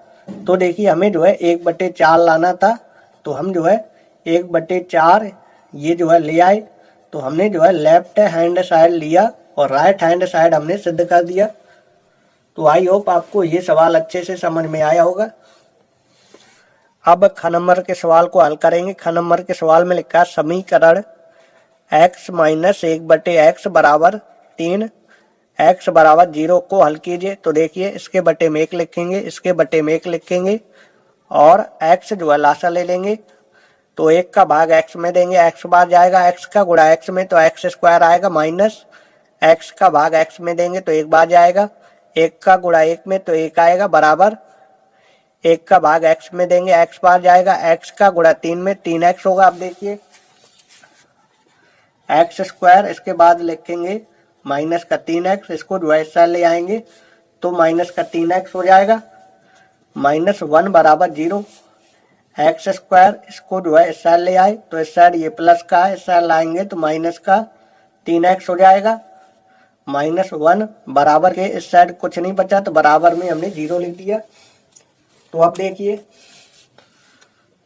तो देखिए हमें जो है 1/4 लाना था, तो हम जो है 1/4 ये जो है ले आए। तो हमने जो है लेफ्ट हैंड साइड लिया और राइट हैंड साइड हमने सिद्ध कर दिया। तो आई होप आपको ये सवाल अच्छे से समझ में आया होगा। अब ख नंबर के सवाल को हल करेंगे। ख नंबर के सवाल में लिखा समीकरण x - 1/x बराबर 3 x बराबर 0 को हल कीजिए। तो देखिए इसके बटे में 1 लिखेंगे, और x जो है लासा ले लेंगे तो 1 का भाग x में देंगे, x बार जाएगा, x का गुणा x में तो x स्क्वायर आएगा, माइनस x का भाग x में देंगे तो 1 बार जाएगा, 1 का गुणा 1 में तो 1 आएगा, बराबर 1 का भाग x में देंगे, x बार जाएगा, x का गुणा 3 में 3x होगा। अब देखिए x स्क्वायर, इसके बाद लिखेंगे माइनस का 3x, इसको जो है इस साइड ले आएंगे तो माइनस का 3x हो जाएगा, -1 बराबर 0। x स्क्वायर, इसको जो है इस साइड ले आए तो इस साइड ये प्लस का है, इस साइड लाएंगे तो माइनस का 3x हो जाएगा, -1 बराबर के इस साइड कुछ नहीं बचा तो बराबर में हमने 0 लिख दिया। तो अब देखिए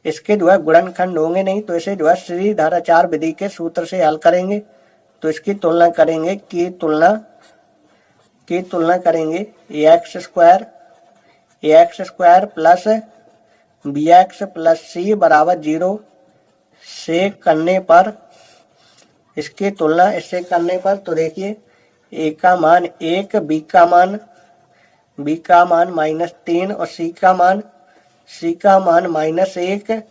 इसके जो है गुणनखंड होंगे नहीं, तो इसे जो है श्रीधराचार्य विधि के सूत्र से हल करेंगे। तो इसकी तुलना करेंगे की तुलना करेंगे ax square plus bx plus c बराबर 0 से करने पर, इसकी तुलना इससे करने पर तो देखिए a का मान 1, b का मान -3 और c का मान -1।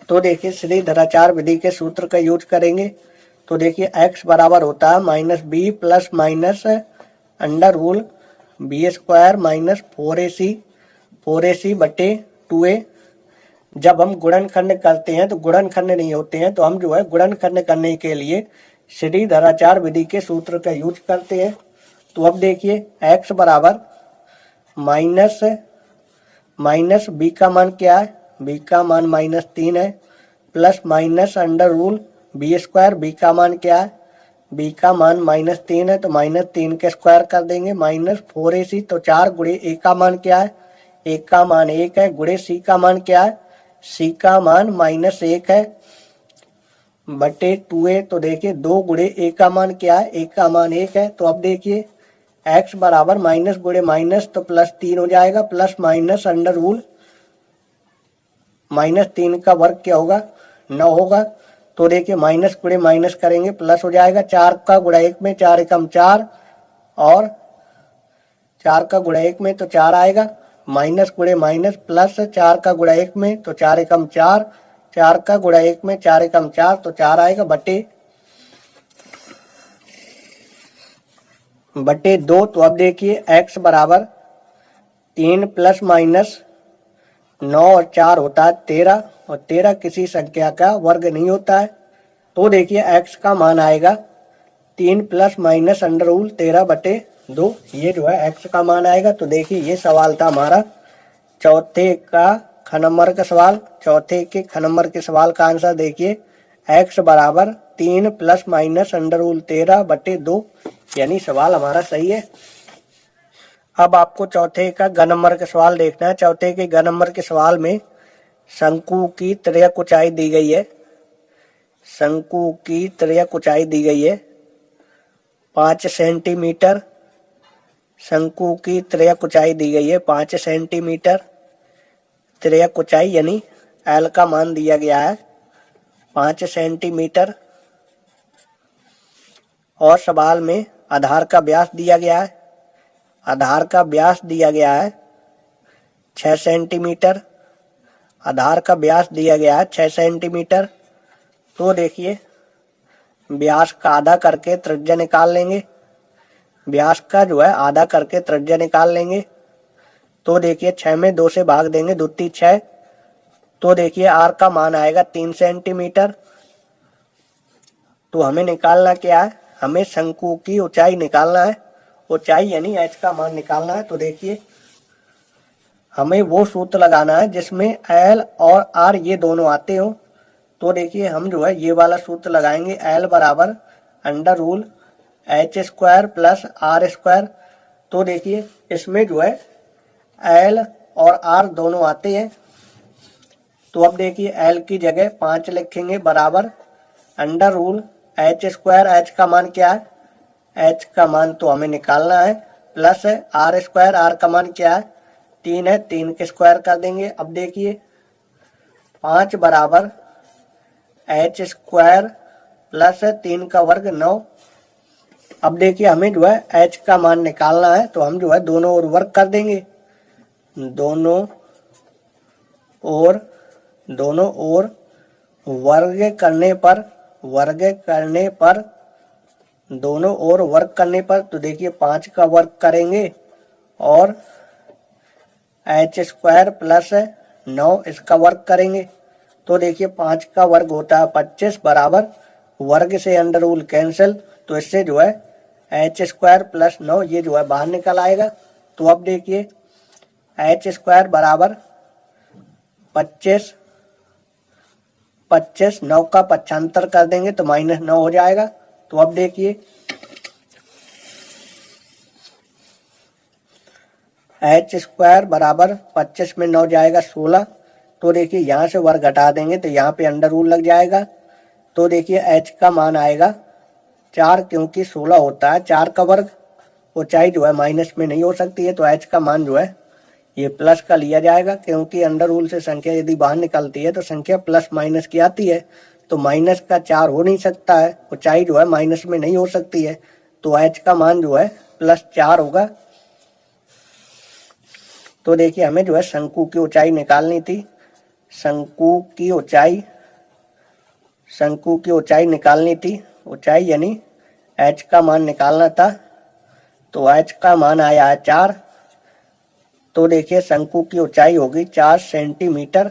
तो देखिए श्रीधराचार्य विधि के सूत्र का यूज करेंगे। तो देखिए x बराबर होता है -b plus minus under root B square minus 4ac बटे 2a। जब हम गुणनखंड करते हैं तो गुणनखंड नहीं होते हैं, तो हम जो है गुणनखंड करने के लिए श्रीधराचार्य विधि के सूत्र का यूज करते हैं। तो अब देखिए x बराबर माइनस बी का मान क्या है, बी का मान -3 है, plus minus under root B square, B का मान क्या है, बी का मान -3 है, तो -3 के स्क्वायर कर देंगे, -4ac। तो 4 गुणे ए का मान क्या है, ए का मान 1 है, गुणे सी का मान क्या है, सी का मान -1 है, बटे 2a। तो देखिए 2 गुणे ए का मान क्या है, ए का मान 1 है। तो अब देखिए x बराबर माइनस गुणे माइनस तो +3 हो जाएगा, प्लस माइनस अंडर रूल -3 का वर्ग क्या होगा, 9 होगा। तो देखिए माइनस गुणे माइनस करेंगे प्लस हो जाएगा, 4 का गुणा 1 में 4 एकम 4 और 4 का गुणा 1 में तो 4 आएगा, माइनस गुणे माइनस प्लस 4 का गुणा 1 में तो 4 एकम 4, 4 का गुणा 1 में 4 एकम 4 तो 4 आएगा, बटे 2। तो अब देखिए x बराबर 3 प्लस माइनस 9 और 4 होता है 13, और 13 किसी संख्या का वर्ग नहीं होता है। तो देखिए x का मान आएगा 3 प्लस माइनस अंडर रूल 13 बटे 2, ये जो है x का मान आएगा। तो देखिए ये सवाल था हमारा चौथे का ख नंबर का सवाल। चौथे के ख नंबर के सवाल का आंसर देखिए x बराबर 3 प्लस माइनस अंडर रूल 13 बटे 2, यानी सवाल हमारा सही है। अब आपको चौथे का ग नंबर का सवाल देखना है। चौथे के ग नंबर के सवाल में शंकु की त्रिज्यक ऊंचाई दी गई है, शंकु की त्रिज्यक ऊंचाई दी गई है 5 सेंटीमीटर, शंकु की त्रिज्यक ऊंचाई दी गई है 5 सेंटीमीटर, त्रिज्यक ऊंचाई यानी एल का मान दिया गया है 5 सेंटीमीटर, और सवाल में आधार का व्यास दिया गया है, आधार का व्यास दिया गया है 6 सेंटीमीटर, आधार का व्यास दिया गया है 6 सेंटीमीटर। तो देखिए व्यास का आधा करके त्रिज्या निकाल लेंगे, व्यास का जो है आधा करके त्रिज्या निकाल लेंगे। तो देखिए 6 में 2 से भाग देंगे, 2 3 6। तो देखिए आर का मान आएगा 3 सेंटीमीटर। तो हमें निकालना क्या है, हमें शंकु की ऊंचाई निकालना है, ऊंचाई यानी एच का मान निकालना है। तो देखिए हमें वो सूत्र लगाना है जिसमें एल और आर ये दोनों आते हो। तो देखिए हम जो है ये वाला सूत्र लगाएंगे, एल बराबर under root H square plus R square. तो देखिए इसमें जो है एल और आर दोनों आते हैं। तो अब देखिए एल की जगह 5 लिखेंगे बराबर under root H square, H का मान क्या है, एच का मान तो हमें निकालना है, प्लस आर स्क्वायर, आर का मान क्या है 3 है, 3 के स्क्वायर कर देंगे। अब देखिए 5 बराबर एच स्क्वायर प्लस 3 का वर्ग 9। अब देखिए हमें जो है एच का मान निकालना है, तो हम जो है दोनों ओर वर्ग कर देंगे, दोनों ओर वर्ग करने पर दोनों ओर वर्ग करने पर तो देखिए 5 का वर्ग करेंगे और एच स्क्वायर प्लस 9 इसका वर्ग करेंगे। तो देखिए 5 का वर्ग होता है 25 बराबर वर्ग से अंडर रूल कैंसिल, तो इससे जो है एच स्क्वायर प्लस 9 ये जो है बाहर निकल आएगा। तो अब देखिए एच स्क्वायर बराबर 25, 9 का 75 कर देंगे तो -9 हो जाएगा। तो अब देखिए एच स्क्वायर बराबर 25 में 9 जाएगा 16। तो देखिए यहाँ से वर्ग घटा देंगे तो यहाँ पे अंडर रूल लग जाएगा। तो देखिए एच का मान आएगा 4, क्योंकि 16 होता है 4 का वर्ग, ऊंचाई जो है माइनस में नहीं हो सकती है, तो एच का मान जो है ये प्लस का लिया जाएगा, क्योंकि अंडर रूल से संख्या यदि बाहर निकलती है तो संख्या प्लस माइनस की आती है, तो माइनस का 4 हो नहीं सकता है, ऊंचाई जो है माइनस में नहीं हो सकती है, तो एच का मान जो है +4 होगा। तो देखिए हमें जो है शंकु की ऊंचाई निकालनी थी, शंकु की ऊंचाई निकालनी थी, ऊंचाई यानी एच का मान निकालना था। तो h का मान आया है 4। तो देखिए शंकु की ऊंचाई होगी 4 सेंटीमीटर।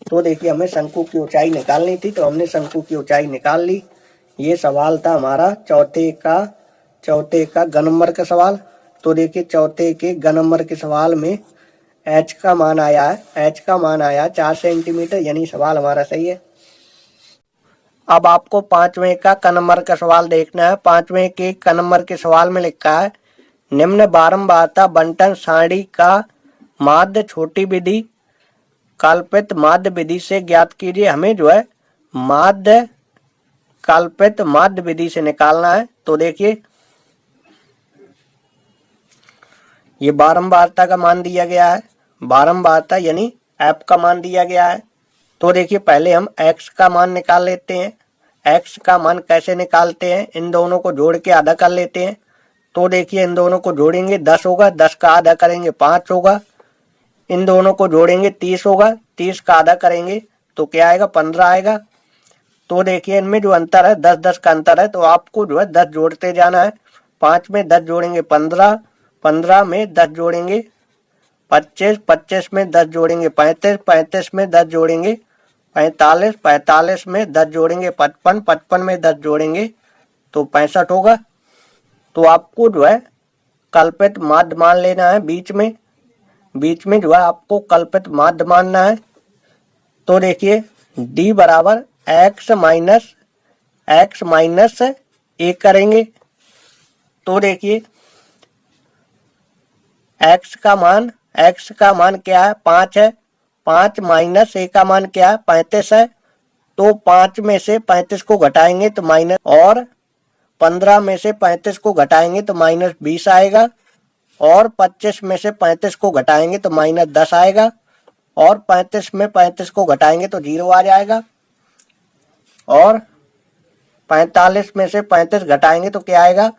तो देखिए हमें शंकु की ऊंचाई निकालनी थी, तो हमने शंकु की ऊंचाई निकाल ली। ये सवाल था हमारा चौथे का ग नंबर का सवाल। तो देखिए चौथे के ग नंबर के सवाल में h का मान आया है 4 सेंटीमीटर, यानी सवाल हमारा सही है। अब आपको पांचवें का क नंबर का सवाल देखना है। पांचवें के क नंबर के सवाल में लिखा है निम्न बारंबारता बंटन सारणी का माध्य छोटी विधि कल्पित माध्य विधि से ज्ञात कीजिए। हमें जो है माध्य कल्पित माध्य विधि से निकालना है। तो देखिए ये बारंबारता का मान दिया गया है, बारंबारता यानी f का मान दिया गया है। तो देखिए पहले हम x का मान निकाल लेते हैं। x का मान कैसे निकालते हैं, इन दोनों को जोड़ के आधा कर लेते हैं। तो देखिए इन दोनों को जोड़ेंगे 10 होगा, 10 का आधा करेंगे 5 होगा। इन दोनों को जोड़ेंगे 30 होगा, 30 का आधा करेंगे तो क्या आएगा 15 आएगा। तो देखिए इनमें जो अंतर है 10-10 का अंतर है, तो आपको जो है 10 जोड़ते जाना है। 5 में 10 जोड़ेंगे 15, 15 में 10 जोड़ेंगे 25, 25 में 10 जोड़ेंगे 35, 35 में 10 जोड़ेंगे 45, 45 में 10 जोड़ेंगे 55, 55 में 10 जोड़ेंगे तो 65 होगा। तो आपको जो है कल्पित माध्य मान लेना है, बीच में जो है आपको कल्पित माध्य मानना है। तो देखिए d बराबर x माइनस a करेंगे। तो देखिए x का मान क्या है 5 है, 5 माइनस a का मान क्या है 35 है। तो 5 में से 35 को घटाएंगे तो माइनस, और 15 में से 35 को घटाएंगे तो माइनस 20 आएगा, और 25 में से 35 को घटाएंगे तो माइनस 10 आएगा, और 35 में 35 को घटाएंगे तो 0 आ जाएगा, और 45 में से 35 घटाएंगे तो क्या आएगा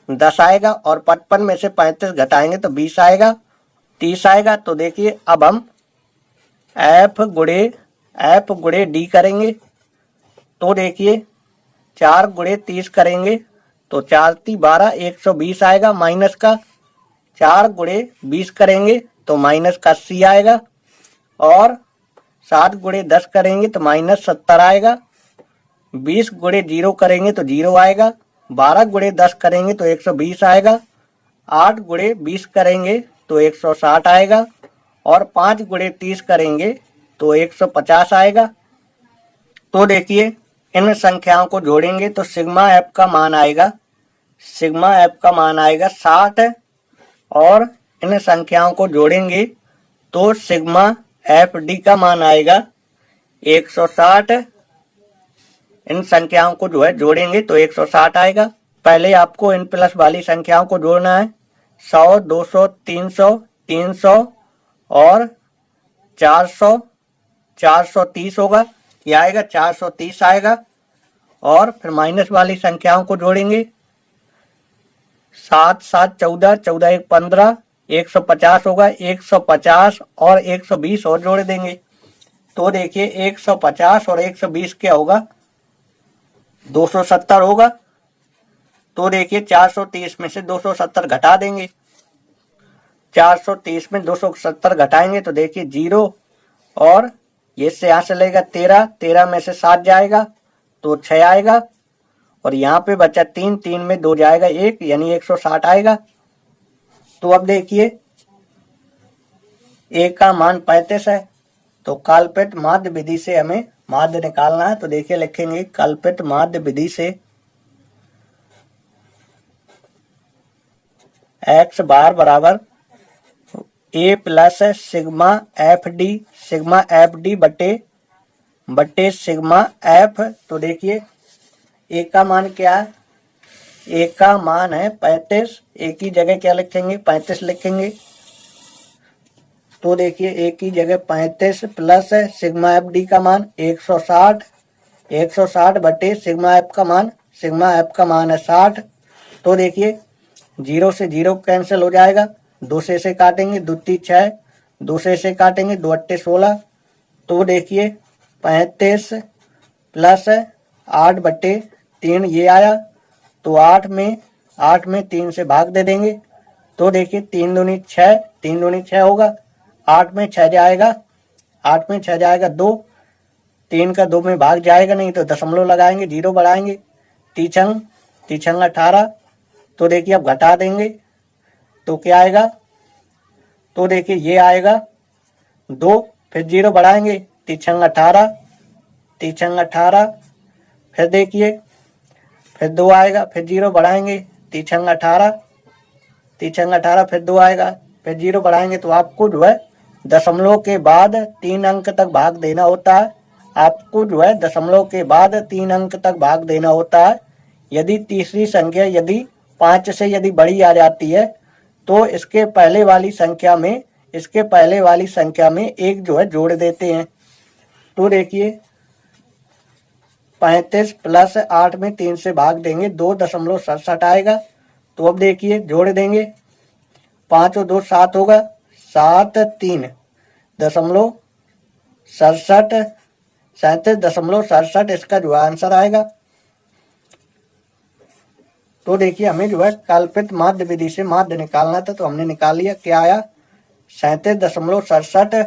10 आएगा, और 55 में से 35 घटाएंगे तो 20 आएगा, 30 आएगा। तो देखिए अब हम f गुणे d करेंगे। तो देखिए 4 गुणे 30 करेंगे तो 4 × 12 120 आएगा माइनस का। 4 गुणे 20 करेंगे तो माइनस का 80 आएगा, और 7 गुणे 10 करेंगे तो माइनस 70 आएगा। 20 गुणे 0 करेंगे तो 0 आएगा। 12 गुणे 10 करेंगे तो 120 आएगा। 8 गुणे 20 करेंगे तो 160 आएगा, और 5 गुणे 30 करेंगे तो 150 आएगा। तो देखिए इन संख्याओं को जोड़ेंगे तो सिग्मा f का मान आएगा 60, और इन संख्याओं को जोड़ेंगे तो सिग्मा fd का मान आएगा 160। इन संख्याओं को जो है जोड़ेंगे तो 160 आएगा। पहले आपको इन प्लस वाली संख्याओं को जोड़ना है। 100, 200, 300, 300 और 400, 430 होगा, यह आएगा 430 आएगा। और फिर माइनस वाली संख्याओं को जोड़ेंगे। 7, 7, 14, 14, 1, 15, 150 होगा, 150 और 120 और जोड़ देंगे। तो देखिए 150 और 120 क्या होगा 270 होगा। तो देखिए 430 में से 270 घटा देंगे। 430 में 270 घटाएंगे तो देखिए 0, और ये से यहाँ से लेगा 13, 13 में से 7 जाएगा तो 6 आएगा, और यहाँ पे बचा 3, 3 में 2 जाएगा 1, यानी 160 आएगा। तो अब देखिए a का मान 35 है, तो कल्पित माध्य विधि से हमें माध्य निकालना है। तो देखिए लिखेंगे कल्पित माध्य विधि से x बार बराबर a plus sigma F D बटे सिग्मा f। तो देखिए a का मान क्या है, a का मान है 35, a की जगह क्या लिखेंगे 35 लिखेंगे। तो देखिए a की जगह 35 प्लस सिग्मा एफ डी का मान 160 बटे सिग्मा एफ का मान है 60। तो देखिए 0 से 0 कैंसिल हो जाएगा, 2 से काटेंगे 2 × 6, 2 से काटेंगे 2 × 8 16। तो देखिए 35 प्लस 8 बटे 3 ये आया, तो 8 में 8 में 3 से भाग दे देंगे तो देखिए 3 दूनी 6, 3 दूनी 6 होगा। 8 में 6 जाएगा, 8 में 6 जाएगा 2, 3 का 2 में भाग जाएगा नहीं तो दशमलव लगाएंगे, 0 बढ़ाएंगे। तीछंग 18, तो देखिए अब घटा देंगे तो क्या आएगा, तो देखिए ये आएगा 2, फिर 0 बढ़ाएंगे, तीछंग 18, फिर देखिए फिर 2 आएगा, फिर 0 बढ़ाएंगे, तीछंग 18, फिर 2 आएगा, फिर 0 बढ़ाएंगे। तो आपको जो है दशमलव के बाद 3 अंक तक भाग देना होता है। आपको जो है दशमलव के बाद 3 अंक तक भाग देना होता है। यदि तीसरी संख्या यदि 5 से यदि बड़ी आ जाती है तो इसके पहले वाली संख्या में एक जो है जोड़ देते हैं। तो देखिए 35 प्लस 8 में 3 से भाग देंगे 2.67 आएगा। तो अब देखिए जोड़ देंगे, 5 और 2 7 होगा, 7 3.67 37.67 इसका जो आंसर आएगा। तो देखिए हमें जो है कल्पित माध्य विधि से माध्य निकालना था तो हमने निकाल लिया। क्या आया, 37.67।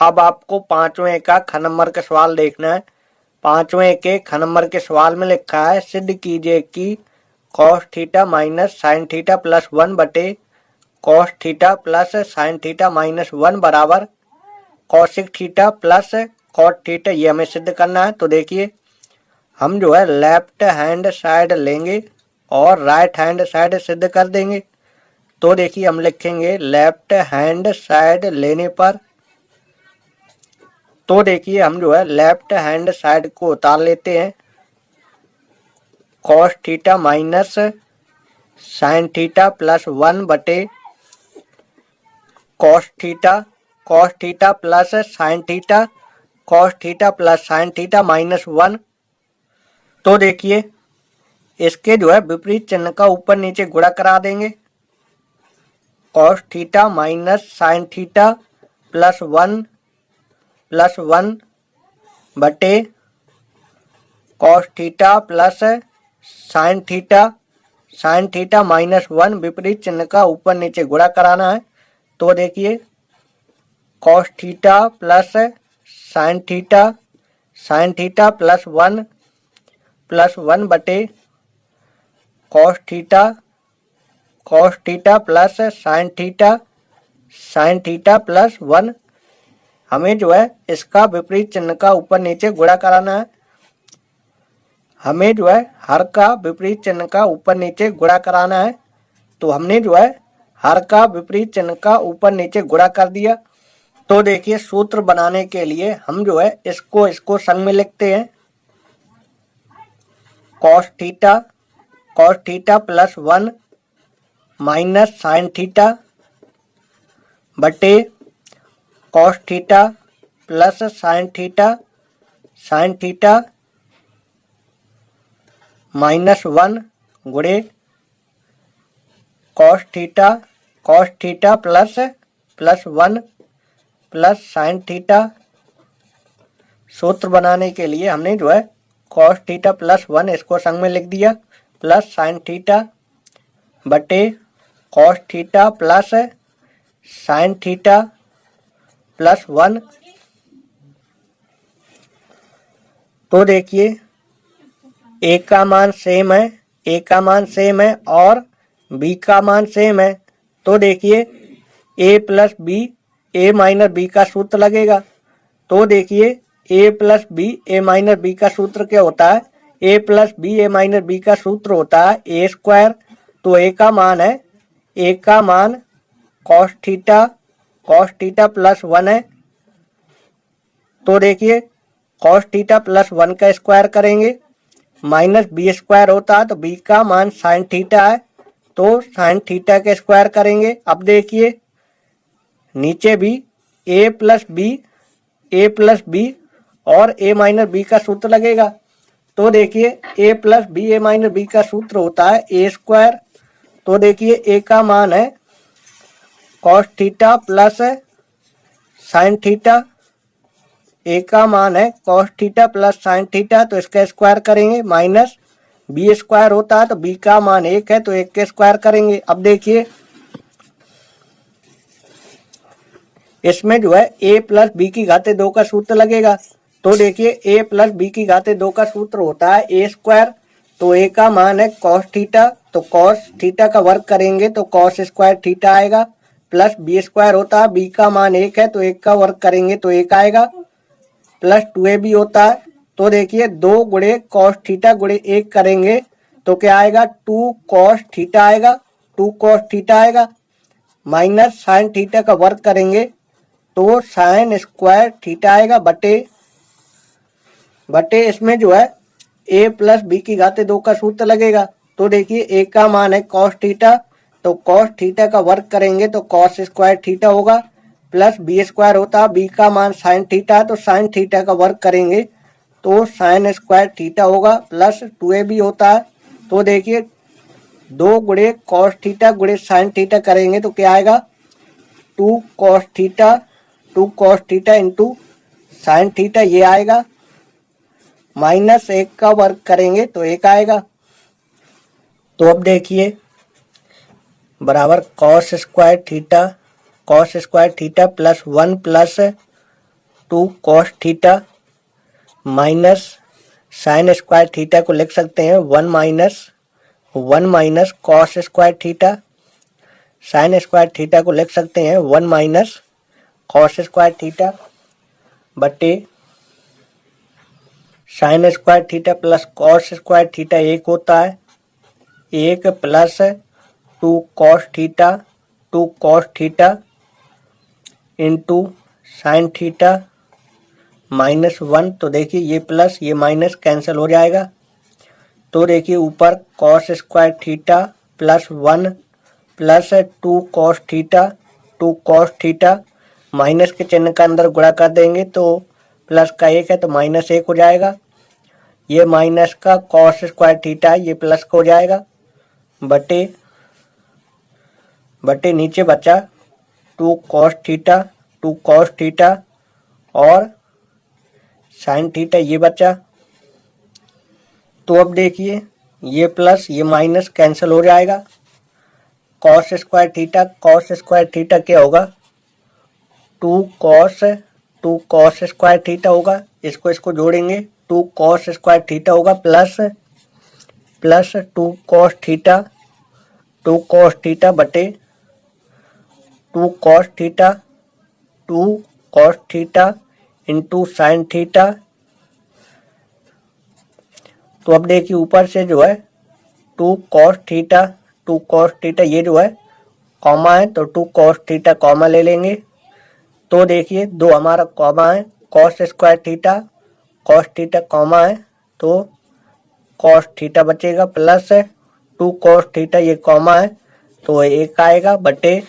अब आपको 5वें का ख नंबर का सवाल देखना है। 5वें के ख नंबर के सवाल में लिखा है सिद्ध कीजिए कि cos theta minus sine theta plus 1 बटे cos theta plus sine theta minus 1 बराबर cosec theta plus cot theta, ये हमें सिद्ध करना है। तो देखिए हम जो है लेफ्ट हैंड साइड लेंगे और राइट हैंड साइड सिद्ध कर देंगे। तो देखिए हम लिखेंगे लेफ्ट हैंड साइड लेने पर, तो देखिए हम जो है लेफ्ट हैंड साइड को उतार लेते हैं। cos theta minus sine theta plus 1 बटे cos theta plus sine theta, cos theta plus sine theta minus 1। तो देखिए इसके जो है विपरीत चिन्ह का ऊपर नीचे गुणा करा देंगे। cos theta minus sine theta plus 1 बटे cos theta plus sine theta minus 1, विपरीत चिन्ह का ऊपर नीचे गुणा कराना है। तो देखिए cos theta plus sine theta plus 1 बटे cos theta plus sine theta plus 1। हमें जो है इसका विपरीत चिन्ह का ऊपर नीचे गुणा कराना है। हमें जो है हर का विपरीत चिन्ह का ऊपर नीचे गुणा कराना है। तो हमने जो है हर का विपरीत चिन्ह का ऊपर नीचे गुणा कर दिया। तो देखिए सूत्र बनाने के लिए हम जो है इसको संग में लिखते हैं। cos theta plus 1 minus sine theta बटे cos theta plus sine theta minus 1 गुणे cos theta plus 1 plus sine theta. सूत्र बनाने के लिए हमने जो है cos थीटा प्लस 1 इसको संग में लिख दिया, प्लस साइन थीटा बटे cos theta plus sine theta plus 1। तो देखिए ए का मान सेम है और बी का मान सेम है। तो देखिए ए plus B A minus B का सूत्र लगेगा। तो देखिए ए plus B A minus B का सूत्र क्या होता है, ए plus B A minus B का सूत्र होता है ए स्क्वायर। तो ए का मान cos थीटा प्लस 1 है। तो देखिए cos थीटा प्लस 1 का स्क्वायर करेंगे, माइनस बी स्क्वायर होता है। तो बी का मान साइन थीटा है तो साइन थीटा के स्क्वायर करेंगे। अब देखिए नीचे भी ए प्लस बी और ए माइनस बी का सूत्र लगेगा। तो देखिए ए plus B A minus B का सूत्र होता है ए स्क्वायर। तो देखिए ए का मान है cos theta plus sine theta, a का मान है cos theta plus sine theta, तो इसका स्क्वायर करेंगे, माइनस बी स्क्वायर होता है तो बी का मान 1 है तो 1 के स्क्वायर करेंगे। अब देखिए इसमें जो है a प्लस बी की घाते 2 का सूत्र लगेगा। तो देखिए a प्लस बी की घाते 2 का सूत्र होता है a स्क्वायर, तो a का मान है कॉस थीटा, तो कॉस थीटा का वर्ग करेंगे तो कॉस स्क्वायर थीटा आएगा, प्लस बी स्क्वायर होता है b का मान 1 है तो 1 का वर्ग करेंगे तो 1 आएगा, प्लस 2ab होता है। तो देखिए 2 गुणे कॉस थीटा गुणे 1 करेंगे तो क्या आएगा 2 कॉस थीटा आएगा, 2 कॉस थीटा आएगा, माइनस साइन थीटा का वर्ग करेंगे तो साइन स्क्वायर थीटा आएगा, बटे इसमें जो है a प्लस बी की घाते 2 का सूत्र लगेगा। तो देखिए a का मान है कॉस थीटा, तो कॉस थीटा का वर्ग करेंगे तो कॉस स्क्वायर थीटा होगा, प्लस बी स्क्वायर होता है, बी का मान साइन थीटा तो साइन थीटा का वर्ग करेंगे तो साइन स्क्वायर थीटा होगा, प्लस 2ab होता है। तो देखिए 2 गुणे कॉस थीटा गुणे साइन थीटा करेंगे तो क्या आएगा 2 cos theta into sine theta ये आएगा, माइनस 1 का वर्ग करेंगे तो 1 आएगा। तो अब देखिए बराबर cos square theta plus 1 plus 2 cos theta minus sine square theta को लिख सकते हैं 1 minus cos square theta, sine square theta को लिख सकते हैं 1 माइनस कॉस स्क्वायर थीटा बटे sine square theta plus cos square theta 1 होता है, 1 plus 2 cos theta into sine theta minus 1। तो देखिए ये प्लस ये माइनस कैंसिल हो जाएगा। तो देखिए ऊपर cos square theta plus 1 plus 2 cos theta minus के चिन्ह का अंदर गुणा कर देंगे तो प्लस का 1 है तो माइनस 1 हो जाएगा, ये माइनस का कॉस स्क्वायर थीटा ये प्लस का हो जाएगा, बटे नीचे बचा 2 कॉस थीटा और साइन थीटा ये बचा। तो अब देखिए ये प्लस ये माइनस कैंसिल हो जाएगा, कॉस स्क्वायर थीटा क्या होगा 2 कॉस स्क्वायर थीटा होगा, इसको जोड़ेंगे 2 कॉस स्क्वायर थीटा होगा प्लस 2 कॉस थीटा बटे 2 cos theta into sine theta. तो अब देखिए ऊपर से जो है 2 कॉस थीटा ये जो है कॉमा है तो 2 कॉस थीटा कॉमा ले लेंगे। तो देखिए 2 हमारा कॉमा है, कॉस स्क्वायर थीटा कॉमा है तो कॉस थीटा बचेगा, प्लस 2 कॉस थीटा ये कॉमा है तो 1 आएगा बटे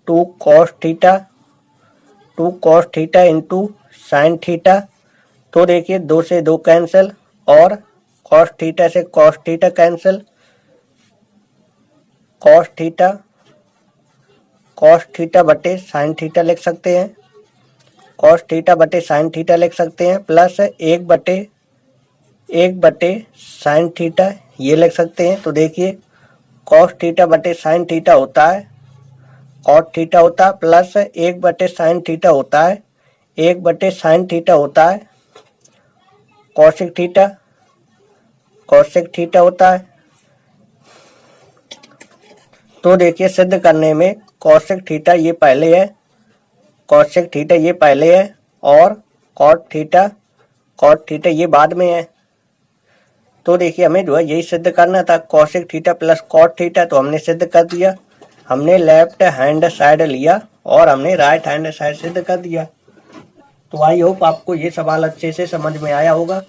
2 cos theta into sine theta. तो देखिए 2 से 2 कैंसिल और कॉस थीटा से cos theta cancel, cos theta बटे साइन थीटा लिख सकते हैं, प्लस 1 बटे साइन थीटा ये लिख सकते हैं। तो देखिए कॉस थीटा बटे साइन थीटा होता है कॉट थीटा होता है, प्लस 1 बटे साइन थीटा होता है कॉसिक थीटा होता है। तो देखिए सिद्ध करने में कॉसिक थीटा ये पहले है और कॉट थीटा ये बाद में है। तो देखिए हमें जो है यही सिद्ध करना था, cosec theta plus cot theta, तो हमने सिद्ध कर दिया। हमने लेफ्ट हैंड साइड लिया और हमने राइट हैंड साइड सिद्ध कर दिया। तो आई होप आपको ये सवाल अच्छे से समझ में आया होगा।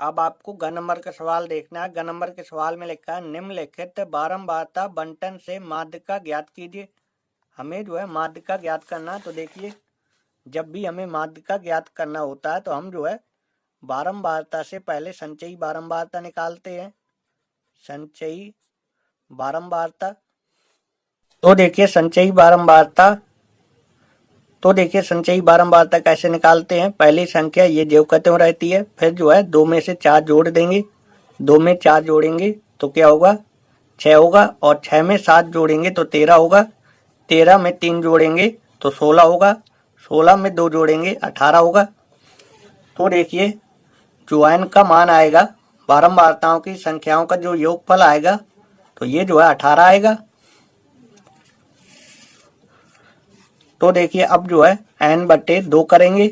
अब आपको ग नंबर का सवाल देखना है। ग नंबर के सवाल में लिखा है निम्नलिखित बारंबारता बंटन से माध्यिका ज्ञात कीजिए। हमें जो है माध्यिका ज्ञात करना। तो देखिए जब भी हमें माध्यिका ज्ञात करना होता है तो हम जो है बारंबारता से पहले संचयी बारंबारता निकालते हैं, संचयी बारंबारता। तो देखिए संचयी बारंबारता तो देखिए संचयी बारंबारता कैसे निकालते हैं। पहली संख्या ये ज्यों त्यों रहती है, फिर जो है 2 में से 4 जोड़ देंगे, 2 में 4 जोड़ेंगे तो क्या होगा 6 होगा, और 6 में 7 जोड़ेंगे तो 13 होगा, 13 में 3 जोड़ेंगे तो 16 होगा, 16 में 2 जोड़ेंगे 18 होगा। तो देखिए जो n का मान आएगा, बारंबारताओं की संख्याओं का जो योगफल आएगा तो ये जो है 18 आएगा। तो देखिए अब जो है n/2 करेंगे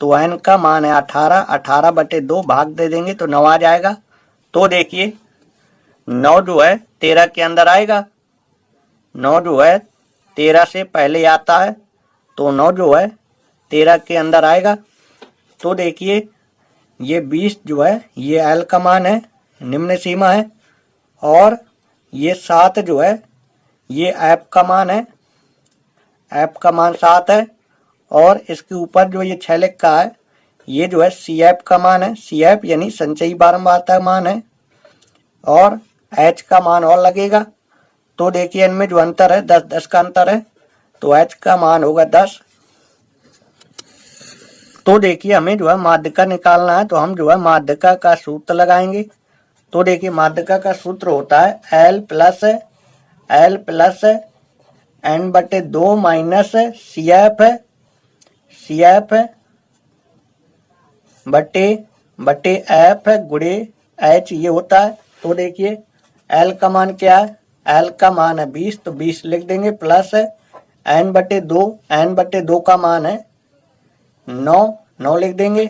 तो n का मान है 18, 18/2 भाग दे देंगे तो 9 आ जाएगा। तो देखिए 9 जो है 13 के अंदर आएगा, 9 जो है 13 से पहले आता है तो 9 जो है 13 के अंदर आएगा। तो देखिए ये 20 जो है ये L का मान है, निम्न सीमा है, और ये 7 जो है ये F का मान है, F का मान 7 है, और इसके ऊपर जो ये 6 लिखा है ये जो है CF का मान है, CF यानी संचयी बारंबारता का मान है, और H का मान और लगेगा। तो देखिए इनमें जो अंतर है 10-10 का अंतर है, तो H का मान होगा 10। तो देखिए हमें जो है माध्यिका निकालना है, तो हम जो है माध्यिका का सूत्र लगाएंगे। तो देखिए माध्यिका का सूत्र होता है L plus n/2 minus CF बटे F गुणे H ये होता है। तो देखिए L का मान क्या है, L का मान है 20, तो 20 लिख देंगे, प्लस n/2 का मान है 9 लिख देंगे,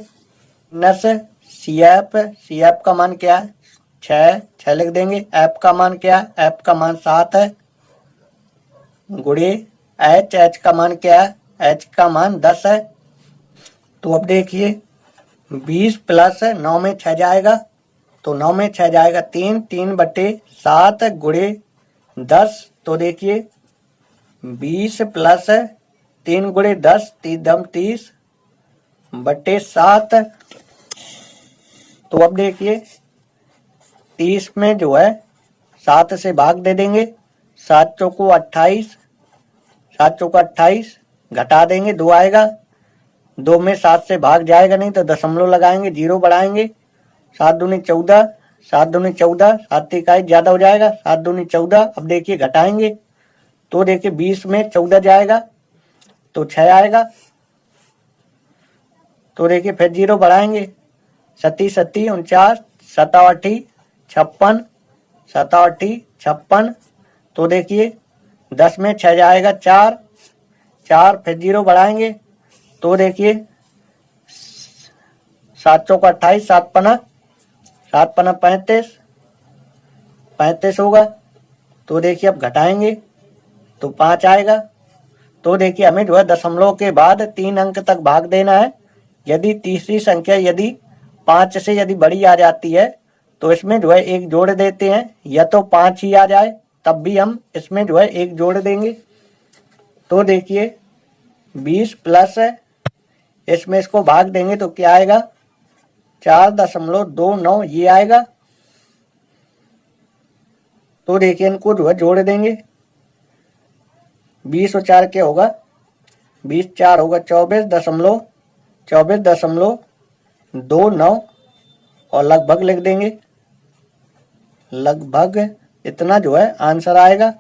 नस CF का मान क्या है 6 लिख देंगे, F का मान क्या है, F का मान 7 है, गुणे H का मान क्या है, H का मान 10 है। तो अब देखिए 20 प्लस 9 में 6 जाएगा, तो 9 में 6 जाएगा 3/7 गुणे 10। तो देखिए 20 प्लस 3 गुणे 10 30/7। तो अब देखिए 30 में जो है 7 से भाग दे देंगे, 7 चौको 28, 7 चौको 28 घटा देंगे 2 आएगा, 2 में 7 से भाग जाएगा नहीं तो दशमलव लगाएंगे, 0 बढ़ाएंगे, 7 दूनी 14, 7 दूनी 14, 7 इकाई ज्यादा हो जाएगा, 7 दूनी 14। अब देखिए घटाएंगे तो देखिए 20 में 14 जाएगा तो 6 आएगा। तो देखिए फिर 0 बढ़ाएंगे, 7 7 49, 7 8 56, 7 8 56। तो देखिए 10 में 6 जाएगा 4, फिर 0 बढ़ाएंगे तो देखिए 7 चौको 28, 7 पना 35 होगा। तो देखिए अब घटाएंगे तो 5 आएगा। तो देखिए हमें जो है दशमलव के बाद 3 अंक तक भाग देना है। यदि तीसरी संख्या यदि 5 से यदि बड़ी आ जाती है तो इसमें जो है 1 जोड़ देते हैं, या तो 5 ही आ जाए तब भी हम इसमें जो है 1 जोड़ देंगे। तो देखिए 20 प्लस इसमें इसको भाग देंगे तो क्या आएगा 4.29 ये आएगा। तो देखिए इनको जो है जोड़ देंगे, 20 और 4 क्या होगा, 20 4 होगा 24.29 और लगभग लिख देंगे, लगभग इतना जो है आंसर आएगा।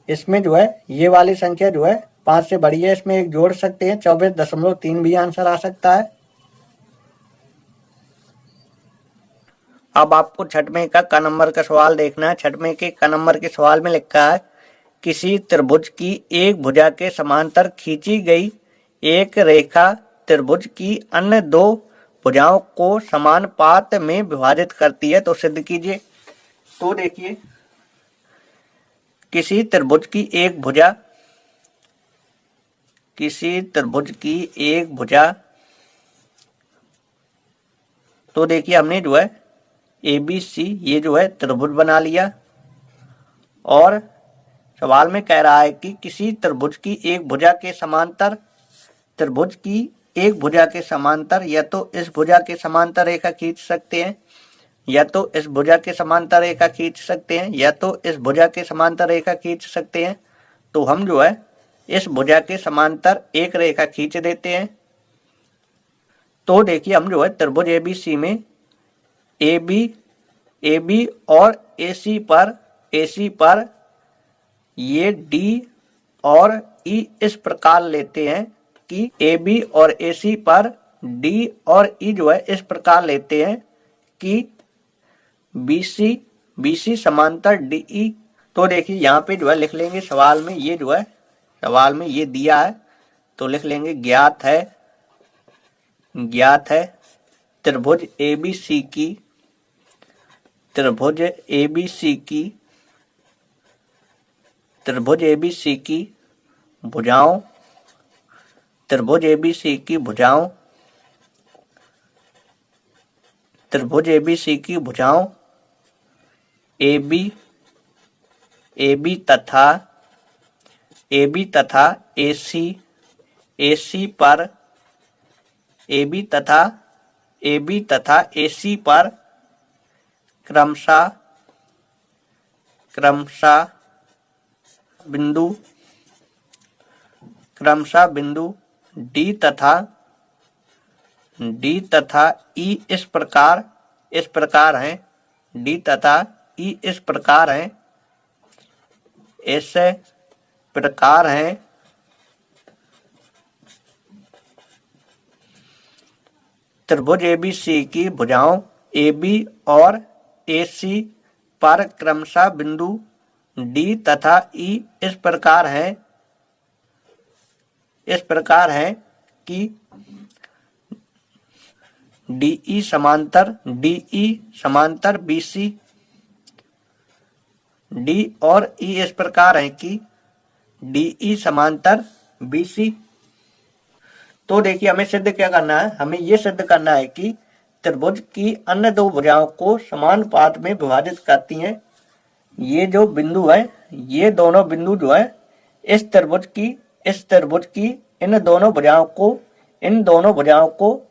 इसमें जो है ये वाली संख्या जो है 5 से बड़ी है, इसमें 1 जोड़ सकते हैं, 24.3 भी आंसर आ सकता है। अब आपको छठवें का क नंबर का सवाल देखना है। छठवें के क नंबर के सवाल में लिखा है किसी त्रिभुज की एक भुजा के समांतर खींची गई एक रेखा त्रिभुज की अन्य 2 भुजाओं को समानुपात में विभाजित करती है, तो सिद्ध कीजिए। तो देखिए किसी त्रिभुज की एक भुजा, तो देखिए हमने जो है ABC ये जो है त्रिभुज बना लिया, और सवाल में कह रहा है कि किसी त्रिभुज की एक भुजा के समांतर, त्रिभुज की एक भुजा के समांतर या तो इस भुजा के समांतर रेखा खींच सकते हैं, या तो इस भुजा के समांतर रेखा खींच सकते हैं, या तो इस भुजा के समांतर रेखा खींच सकते हैं। तो हम जो है इस भुजा के समांतर एक रेखा खींच देते हैं। तो देखिए हम जो है त्रिभुज एबीसी में ए बी और AC पर ये D और E इस प्रकार लेते हैं कि AB और AC पर D और E जो है इस प्रकार लेते हैं कि BC समांतर DE। तो देखिए यहाँ पे जो है लिख लेंगे सवाल में, ये जो है सवाल में ये दिया है तो लिख लेंगे ज्ञात है त्रिभुज ABC की भुजाओं त्रिभुज ABC की भुजाओं AB तथा AC पर AB तथा AC पर क्रमशः बिंदु D तथा E इस प्रकार हैं। D तथा E इस प्रकार हैं। त्रिभुज ABC की भुजाओं AB और AC पर क्रमशः बिंदु D तथा E इस प्रकार है कि DE समांतर BC। D और E इस प्रकार है कि DE समांतर BC। तो देखिए हमें सिद्ध क्या करना है, हमें यह सिद्ध करना है कि त्रिभुज की अन्य दो भुजाओं को समान पात में विभाजित करती हैं। ये जो बिंदु है, ये दोनों बिंदु जो है इस त्रिभुज की इन दोनों भुजाओं को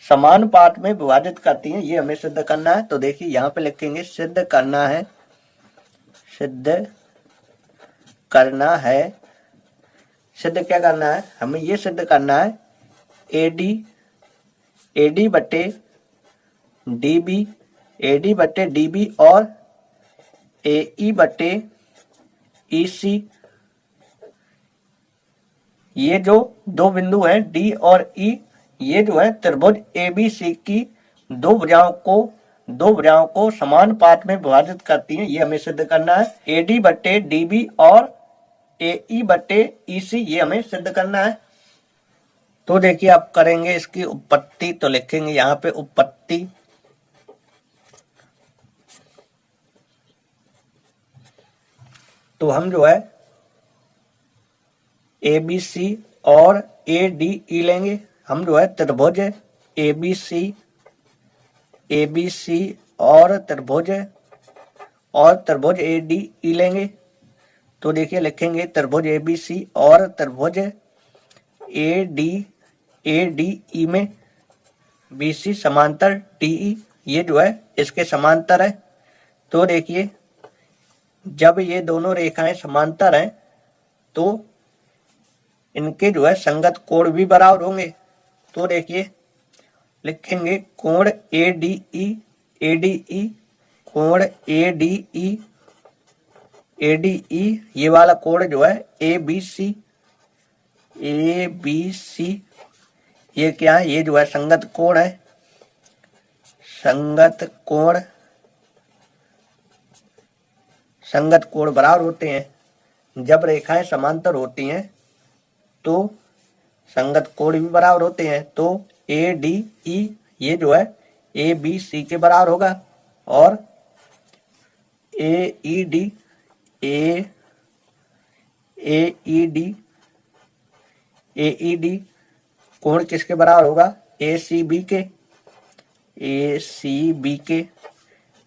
समान पात में विभाजित करती हैं। ये हमें सिद्ध करना है। तो देखिए यहाँ पे लिखेंगे सिद्ध करना है। सिद्ध क्या करना है, हमें ये सिद्ध करना है AD बटे DB और AE बटे EC, ये जो दो बिंदु हैं D और E, ये जो है त्रिभुज ABC की दो भुजाओं को समान पात में विभाजित करती हैं। ये हमें सिद्ध करना है। AD बटे DB और AE बटे EC, ये हमें सिद्ध करना है। तो देखिए आप करेंगे इसकी उत्पत्ति, तो लिखेंगे यहाँ पे उत्पत्ति। तो हम जो है ABC और ADE लेंगे। हम जो है त्रिभुज ABC और त्रिभुज ADE लेंगे। तो देखिए लिखेंगे त्रिभुज ABC और त्रिभुज ADE में BC समांतर DE, ये जो है इसके समांतर है। तो देखिए जब ये दोनों रेखाएं समांतर हैं तो इनके जो है संगत कोण भी बराबर होंगे। तो देखिए लिखेंगे कोण ADE कोण ADE, ये वाला कोण जो है ABC, ये क्या है, ये जो है संगत कोण है। संगत कोण बराबर होते हैं। जब रेखाएं समांतर होती हैं तो संगत कोण भी बराबर होते हैं। तो ADE ये जो है ABC के बराबर होगा और AED कोण किसके बराबर होगा, ACB के।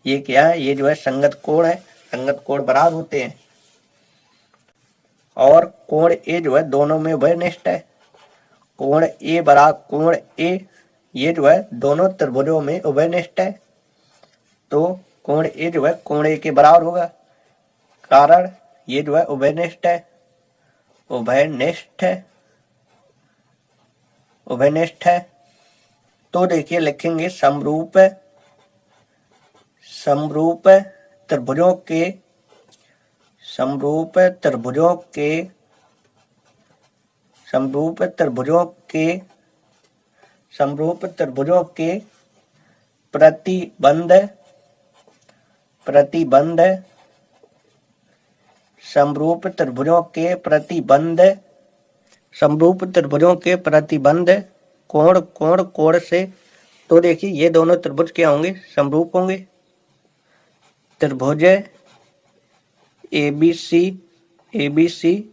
ये क्या है, ये जो है संगत कोण है। संगत कोण बराबर होते हैं। और कोण A जो है दोनों में उभयनिष्ठ है। कोण A बराबर कोण A, ये जो है दोनों त्रिभुजों में उभयनिष्ठ है। तो कोण A जो है कोण A के बराबर होगा, कारण ये जो है उभयनिष्ठ है। उभयनिष्ठ उभयनिष्ठ है। तो देखिए लिखेंगे समरूप समरूप त्रिभुजों के समरूप त्रिभुजों के समरूप त्रिभुजों के समरूप त्रिभुजों के प्रतिबंध प्रतिबंध समरूप त्रिभुजों के प्रतिबंध समरूप त्रिभुजों के प्रतिबंध कोण कोण कोण से। तो देखिए ये दोनों त्रिभुज क्या होंगे, समरूप होंगे। त्रिभुज एबीसी एबीसी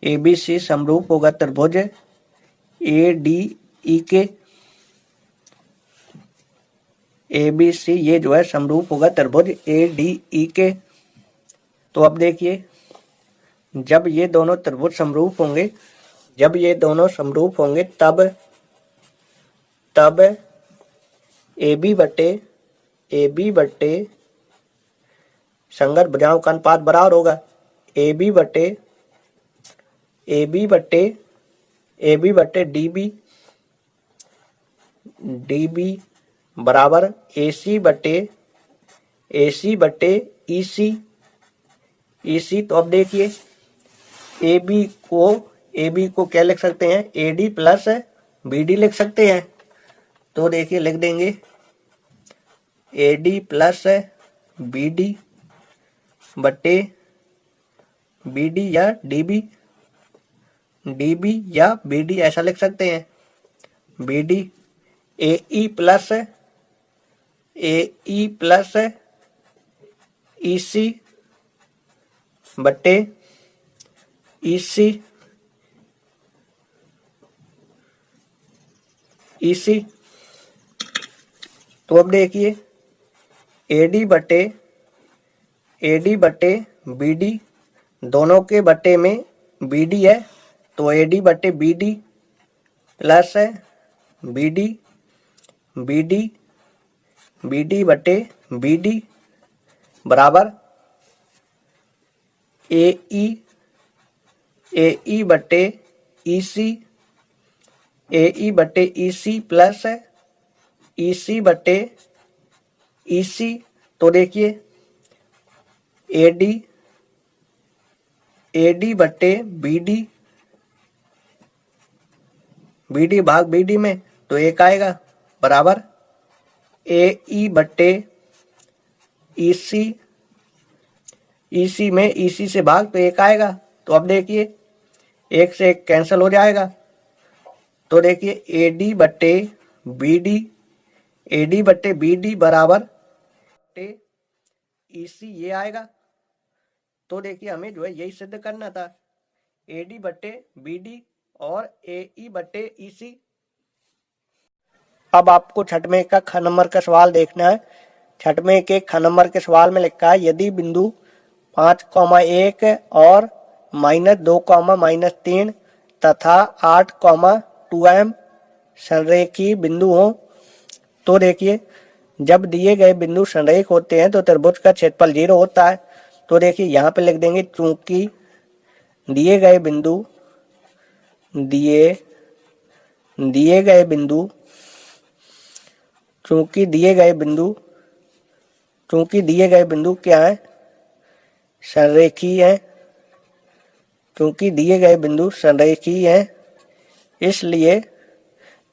एबीसी समरूप होगा त्रिभुज एडीई के। एबीसी ये जो है समरूप होगा त्रिभुज एडीई के। तो अब देखिए जब ये दोनों त्रिभुज समरूप होंगे, जब ये दोनों समरूप होंगे तब AB बटे संगत भुजाओं का अनुपात बराबर होगा AB बटे DB बराबर AC बटे EC। तो अब देखिए AB को क्या लिख सकते हैं, AD प्लस BD लिख सकते हैं। तो देखिए लिख देंगे AD प्लस BD बटे BD या DB या BD ऐसा लिख सकते हैं। BD AE प्लस EC बटे EC। तो अब देखिए AD बटे BD दोनों के बटे में BD है, तो AD बटे BD प्लस BD बटे BD बराबर AE बटे EC प्लस EC बटे EC। तो देखिए AD बटे BD भाग BD में तो एक आएगा बराबर AE बटे EC में EC से भाग तो एक आएगा। तो अब देखिए एक से एक कैंसिल हो जाएगा। तो देखिए AD बटे BD बराबर EC ये आएगा। तो देखिए हमें जो है यही सिद्ध करना था, AD बटे BD और AE बटे EC। अब आपको छठवें का ख नंबर का सवाल देखना है। छठवें के ख नंबर के सवाल में लिखा है यदि बिंदु 5,1 और -2, -3 तथा 8,2m संरेखीय बिंदु हो। तो देखिए जब दिए गए बिंदु संरेख होते हैं तो त्रिभुज का क्षेत्रफल 0 होता है। तो देखिए यहाँ पे लिख देंगे चूंकि दिए गए बिंदु क्या है, संरेखीय है। चूंकि दिए गए बिंदु संरेखीय है इसलिए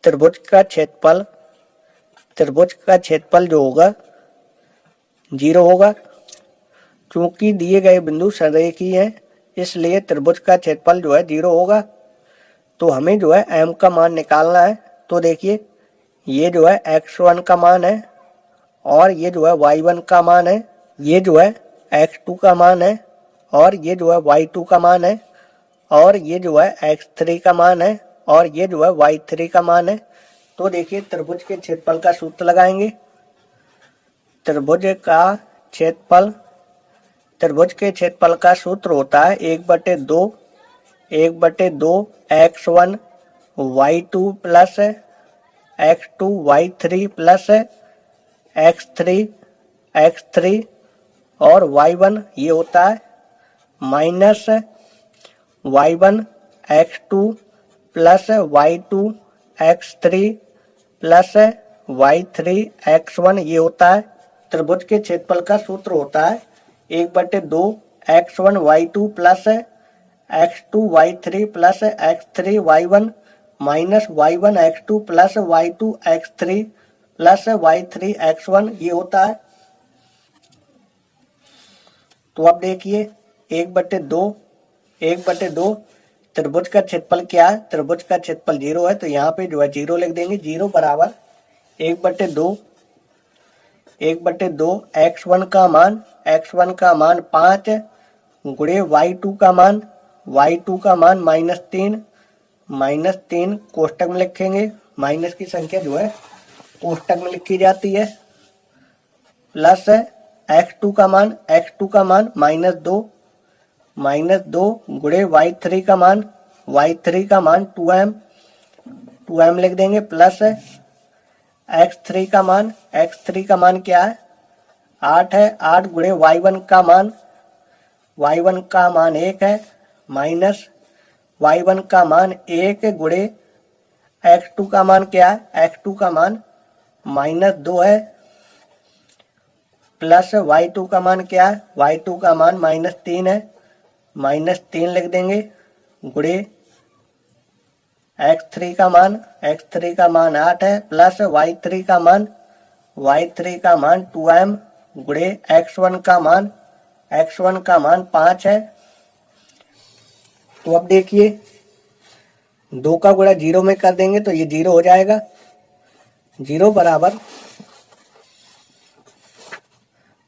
त्रिभुज का क्षेत्रफल जो होगा 0 होगा। चूंकि दिए गए बिंदु संरेखीय है इसलिए त्रिभुज का क्षेत्रफल जो है 0 होगा। तो हमें जो है m का मान निकालना है। तो देखिए ये जो है x1 का मान है और ये जो है y1 का मान है, ये जो है x2 का मान है और ये जो है y2 का मान है और ये जो है x3 का मान है और ये जो है y3 का मान है। तो देखिए त्रिभुज के क्षेत्रफल का सूत्र लगाएंगे। त्रिभुज के क्षेत्रफल का सूत्र होता है 1/2 x1 y2 plus x2 y3 plus x3 और y1 ये होता है y1 x2 plus y2 x3 plus y3 x1 ये होता है। त्रिभुज के क्षेत्रफल का सूत्र होता है 1/2 x1 y2 plus x2 y3 plus x3 y1 minus y1 x2 plus y2 x3 plus y3 x1 ये होता है। तो अब देखिए 1/2 त्रिभुज का क्षेत्रफल क्या है? त्रिभुज का क्षेत्रफल 0 है, तो यहाँ पे जो है 0 लिख देंगे। 0 बराबर 1/2 x1 का मान 5 गुणे y2 का मान -3 कोष्टक में लिखेंगे। माइनस की संख्या जो है कोष्टक में लिखी जाती है। प्लस x2 का मान -2 गुणे y3 का मान 2m लिख देंगे। प्लस x3 का मान क्या है? 8 है। 8 गुणे y1 का मान 1 है, माइनस y1 का मान 1 गुणे x2 का मान क्या है? x2 का मान -2 है। प्लस y2 का मान क्या है? y2 का मान -3 है, -3 लिख देंगे। गुणे x3 का मान 8 है, प्लस y3 का मान 2m गुणे x1 का मान 5 है। तो अब देखिए 2 का गुणा 0 में कर देंगे तो ये 0 हो जाएगा। 0 बराबर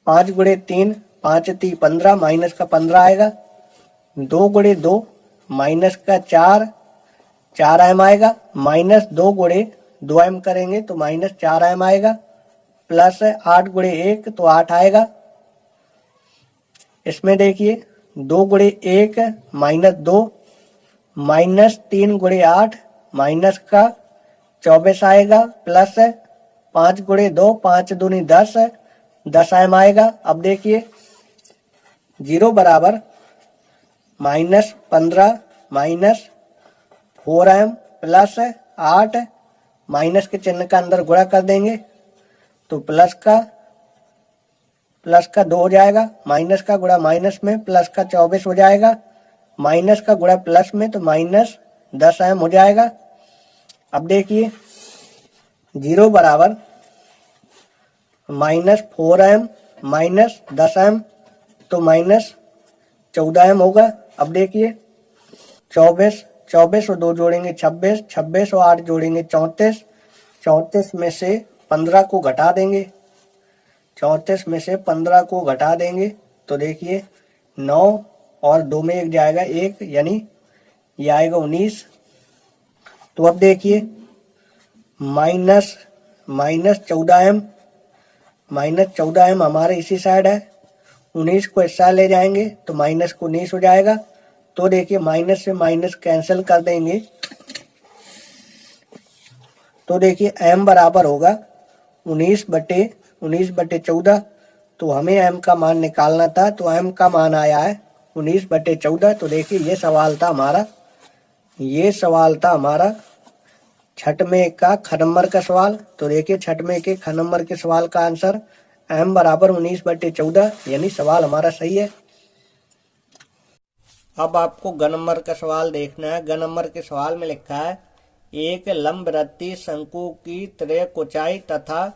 5 गुणे 3 5 3 15 माइनस का 15 आएगा। 2 गुणे 2 माइनस का 4m आएगा। -2 गुणे 2m करेंगे तो -4m आएगा। प्लस 8 गुणे 1 तो 8 आएगा। इसमें देखिए 2 गुणे 1 -2 -3 गुणे 8 माइनस का 24 आएगा। प्लस 5 गुणे 2 5 दूनी 10m आएगा। अब देखिए 0 बराबर -15 -4m प्लस 8 माइनस के चिन्ह का अंदर गुणा कर देंगे तो प्लस का 2 हो जाएगा। माइनस का गुणा माइनस में प्लस का 24 हो जाएगा। माइनस का गुणा प्लस में तो -10m हो जाएगा। अब देखिए 0 बराबर -4m -10m तो -14m होगा। अब देखिए 24 और 2 जोड़ेंगे 26 और 8 जोड़ेंगे 34 में से 15 को घटा देंगे। 34 में से 15 को घटा देंगे तो देखिए 9 और 2 में 1 जाएगा 1, यानी ये आएगा 19। तो अब देखिए -14m हमारे इसी साइड है। 19 को इस साइड ले जाएंगे तो माइनस को 19 हो जाएगा। तो देखिए माइनस से माइनस कैंसिल कर देंगे तो देखिए m बराबर होगा 19/14। तो हमें m का मान निकालना था, तो m का मान आया है 19/14। तो देखिए ये सवाल था हमारा छठवें का ख नंबर का सवाल। तो देखिए छठवें के ख नंबर के सवाल का आंसर m बराबर 19/14, यानी सवाल हमारा सही है। अब आपको ग नंबर का सवाल देखना है। ग नंबर के सवाल में लिखा है एक लंबवृत्तीय शंकु की तिर्यक ऊंचाई तथा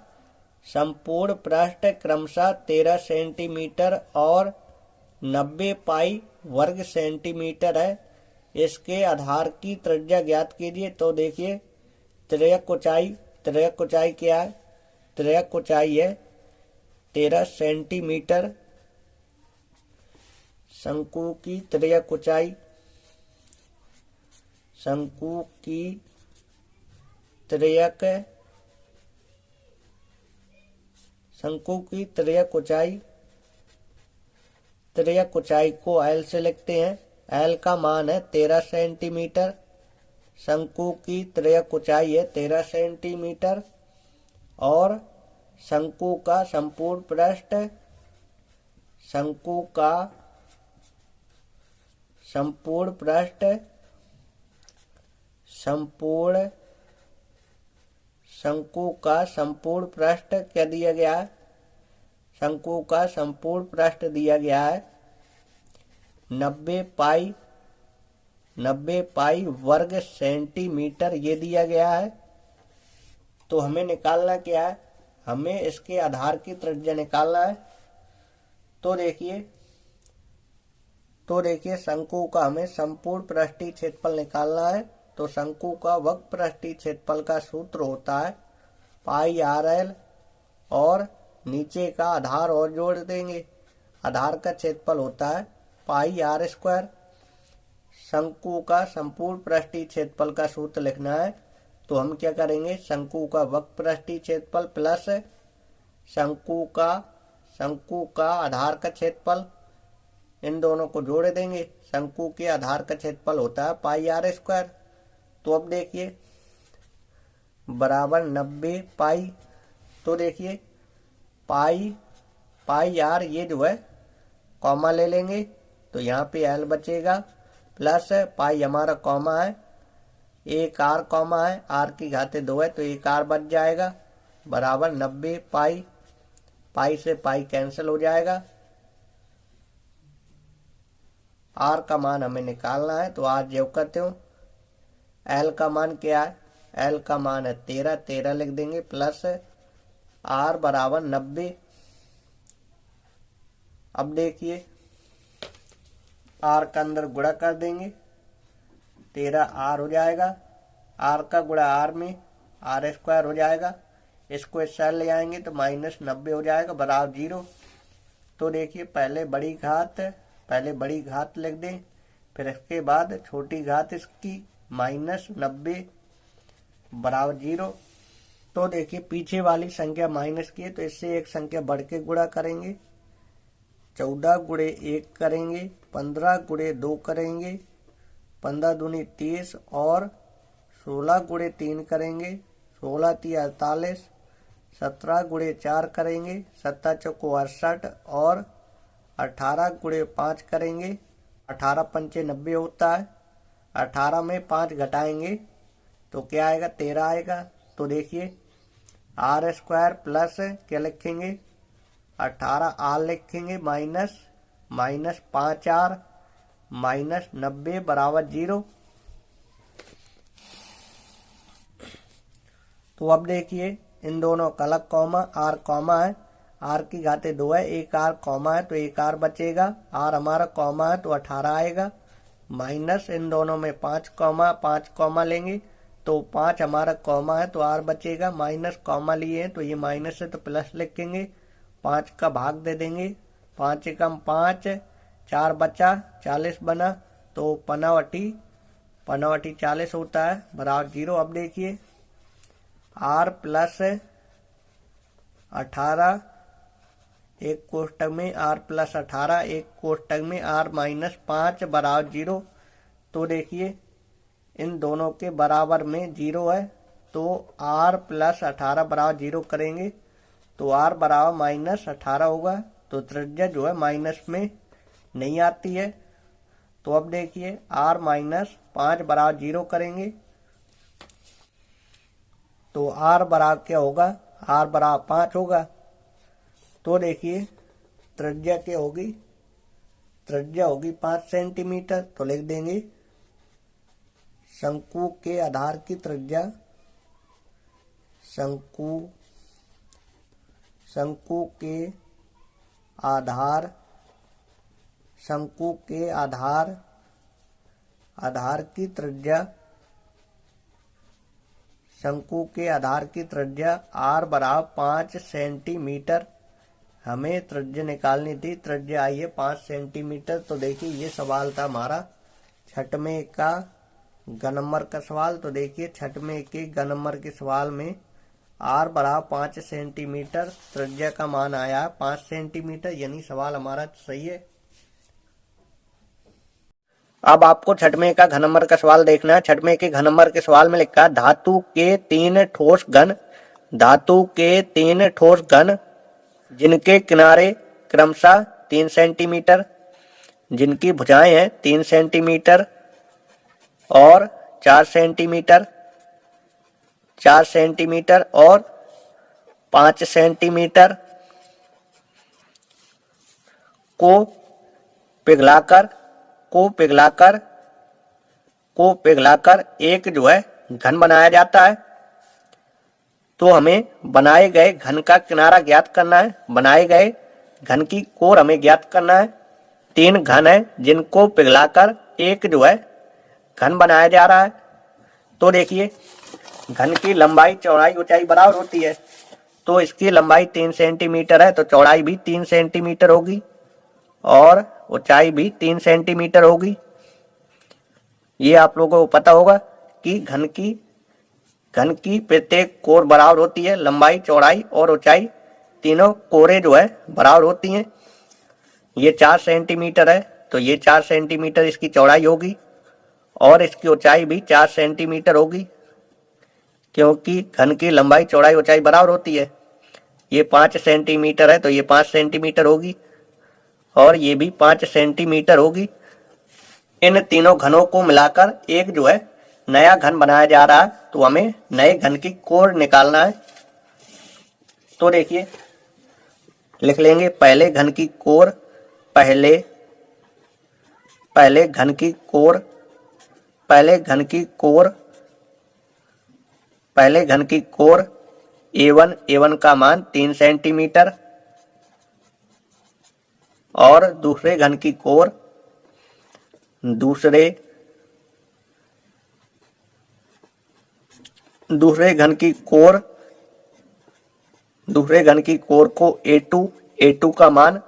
संपूर्ण पृष्ठ क्रमशः 13 सेंटीमीटर और 90 पाई वर्ग सेंटीमीटर है। इसके आधार की त्रिज्या ज्ञात कीजिए। तो देखिए तिर्यक ऊंचाई क्या है? तिर्यक ऊंचाई है 13 सेंटीमीटर। शंकु की तिर्यक ऊंचाई तिर्यक ऊंचाई को L से लिखते हैं। L का मान है 13 सेंटीमीटर। शंकु की तिर्यक ऊंचाई है 13 सेंटीमीटर और शंकु का संपूर्ण पृष्ठ संपूर्ण पृष्ठ संपूर्ण शंकु का संपूर्ण पृष्ठ क्या दिया गया है? शंकु का संपूर्ण पृष्ठ दिया गया है 90 पाई वर्ग सेंटीमीटर, ये दिया गया है। तो हमें निकालना क्या है? हमें इसके आधार की त्रिज्या निकालना है। तो देखिए शंकु का हमें संपूर्ण पृष्ठीय क्षेत्रफल निकालना है। तो शंकु का वक्र पृष्ठीय क्षेत्रफल का सूत्र होता है पाई आर एल, और नीचे का आधार और जोड़ देंगे। आधार का क्षेत्रफल होता है पाई आर स्क्वायर। शंकु का संपूर्ण पृष्ठीय क्षेत्रफल का सूत्र लिखना है। तो हम क्या करेंगे? शंकु का वक्र पृष्ठीय क्षेत्रफल प्लस शंकु का आधार का क्षेत्रफल, इन दोनों को जोड़ देंगे। शंकु के आधार का क्षेत्रफल होता है पाई आर स्क्वायर। तो अब देखिए बराबर 90 पाई। तो देखिए पाई आर, ये जो है कॉमा ले लेंगे तो यहाँ पे एल बचेगा, प्लस पाई हमारा कॉमा है, एक आर कॉमा है, आर की घाते 2 है तो एक आर बच जाएगा, बराबर 90 पाई। पाई से पाई कैंसिल हो जाएगा। आर का मान हमें निकालना है। तो आज जो करते हो, एल का मान क्या है? एल का मान है 13 लिख देंगे, प्लस आर बराबर 90। अब देखिए आर का अंदर गुणा कर देंगे, 13 आर हो जाएगा, आर का गुणा आर में आर स्क्वायर हो जाएगा। इसको इस साइड ले आएंगे तो माइनस 90 हो जाएगा, बराबर 0। तो देखिए पहले बड़ी घात लिख दें, फिर इसके बाद छोटी घात इसकी माइनस 90 बराबर 0। तो देखिए पीछे वाली संख्या माइनस की है तो इससे एक संख्या बढ़ के गुणा करेंगे, 14 गुणे 1 करेंगे, 15 गुणे 2 करेंगे, 15 दूनी 30 और 16 गुणे 3 करेंगे, 16 × 48, 17 गुणे 4 करेंगे, 17 चौको 68 और 18 गुणे 5 करेंगे, 18 पंचे 90 होता है। 18 में 5 घटाएंगे तो क्या आएगा? 13 आएगा। तो देखिए आर स्क्वायर प्लस क्या लिखेंगे? 18 आर लिखेंगे, माइनस 5 आर माइनस 90 बराबर 0। तो अब देखिए इन दोनों का अलग कॉमा, आर कॉमा है, आर की घाते 2 है, एक आर कॉमा है तो एक आर बचेगा, आर हमारा कॉमा है तो 18 आएगा, माइनस इन दोनों में 5 कॉमा लेंगे तो 5 हमारा कॉमा है तो आर बचेगा, माइनस कॉमा लिए हैं तो ये माइनस है तो प्लस लिखेंगे, 5 का भाग दे देंगे, 5 एकम 5, 4 बचा, 40 बना तो पनावटी 40 होता है, बराबर 0। अब देखिए आर प्लस 18 एक कोष्टक में, आर प्लस 18 एक कोष्टक में, आर माइनस 5 बराबर 0। तो देखिए इन दोनों के बराबर में 0 है तो आर प्लस 18 बराबर 0 करेंगे तो आर बराबर माइनस 18 होगा। तो त्रिज्या जो है माइनस में नहीं आती है। तो अब देखिए आर माइनस 5 बराबर 0 करेंगे तो आर बराबर क्या होगा? आर बराबर 5 होगा। तो देखिए त्रिज्या क्या होगी? त्रिज्या होगी 5 सेंटीमीटर। तो लिख देंगे शंकु के आधार की त्रिज्या, शंकु के आधार की त्रिज्या, शंकु के आधार की त्रिज्या आर बराबर 5 सेंटीमीटर। हमें त्रिज्या निकालनी थी, त्रिज्या आई है 5 सेंटीमीटर। तो देखिए ये सवाल था हमारा छठवें का ग नंबर का सवाल। तो देखिए छठवें के ग नंबर के सवाल में आर बराबर 5 सेंटीमीटर, त्रिज्या का मान आया है 5 सेंटीमीटर, यानी सवाल हमारा सही है। अब आपको छठवें का घ नंबर का सवाल देखना है। छठवें के घ नंबर के सवाल में लिखा है धातु के 3 ठोस घन जिनके किनारे क्रमशः 3 सेंटीमीटर, जिनकी भुजाएं हैं 3 सेंटीमीटर और 4 सेंटीमीटर, 4 सेंटीमीटर और 5 सेंटीमीटर को पिघलाकर एक जो है घन बनाया जाता है। तो हमें बनाए गए घन का किनारा ज्ञात करना है, बनाए गए घन की कोर हमें ज्ञात करना है। 3 घन है जिनको पिघलाकर एक जो है घन बनाया जा रहा है। तो देखिए घन की लंबाई चौड़ाई ऊंचाई बराबर होती है, तो इसकी लंबाई 3 सेंटीमीटर है तो चौड़ाई भी 3 सेंटीमीटर होगी और ऊंचाई भी 3 सेंटीमीटर होगी। ये आप लोगों को पता होगा कि घन की प्रत्येक कोर बराबर होती है, लंबाई चौड़ाई और ऊंचाई तीनों कोरें जो है बराबर होती हैं। ये 4 सेंटीमीटर है तो ये 4 सेंटीमीटर इसकी चौड़ाई होगी और इसकी ऊंचाई भी 4 सेंटीमीटर होगी, क्योंकि घन की लंबाई चौड़ाई ऊंचाई बराबर होती है। ये 5 सेंटीमीटर है तो ये 5 सेंटीमीटर होगी और ये भी 5 सेंटीमीटर होगी। इन तीनों घनों को मिलाकर एक जो है नया घन बनाया जा रहा है, तो हमें नए घन की कोर निकालना है। तो देखिए लिख लेंगे पहले घन की कोर, पहले घन की कोर, पहले घन की कोर A1 का मान 3 सेंटीमीटर और दूसरे घन की कोर दूसरे घन की कोर को A2 का मान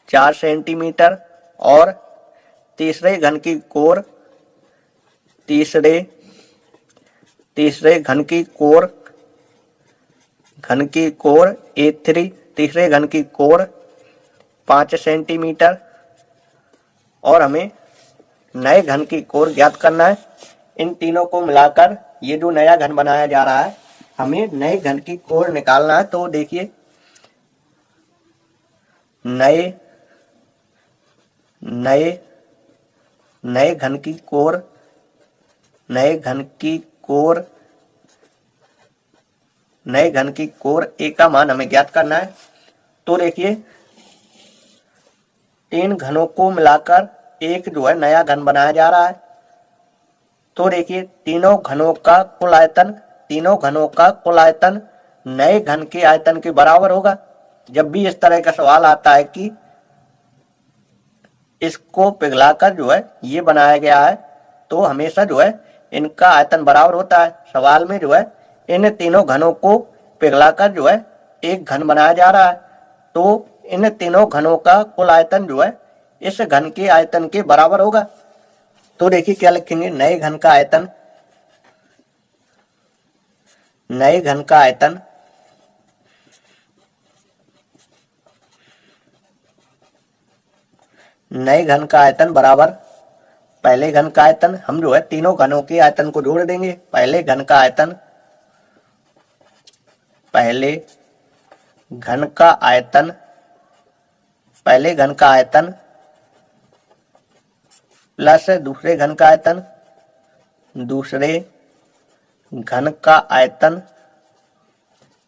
4 सेंटीमीटर और तीसरे घन की कोर A3, तीसरे घन की कोर 5 सेंटीमीटर और हमें नए घन की कोर ज्ञात करना है। इन तीनों को मिलाकर ये जो नया घन बनाया जा रहा है, हमें नए घन की कोर निकालना है। तो देखिए नए घन की कोर A का मान हमें ज्ञात करना है। तो देखिए 3 घनों को मिलाकर एक जो है नया घन बनाया जा रहा है। तो देखिए तीनों घनों का कुल आयतन नए घन के आयतन के बराबर होगा। जब भी इस तरह का सवाल आता है कि इसको पिघलाकर जो है ये बनाया गया है, तो हमेशा जो है इनका आयतन बराबर होता है। सवाल में जो है इन तीनों घनों को पिघलाकर जो है एक घन बनाया जा रहा है, तो इन तीनों घनों का कुल आयतन जो है इस घन के आयतन के बराबर होगा। तो देखिए क्या लिखेंगे, नए घन का आयतन बराबर पहले घन का आयतन। हम जो है तीनों घनों के आयतन को जोड़ देंगे। पहले घन का आयतन प्लस दूसरे घन का आयतन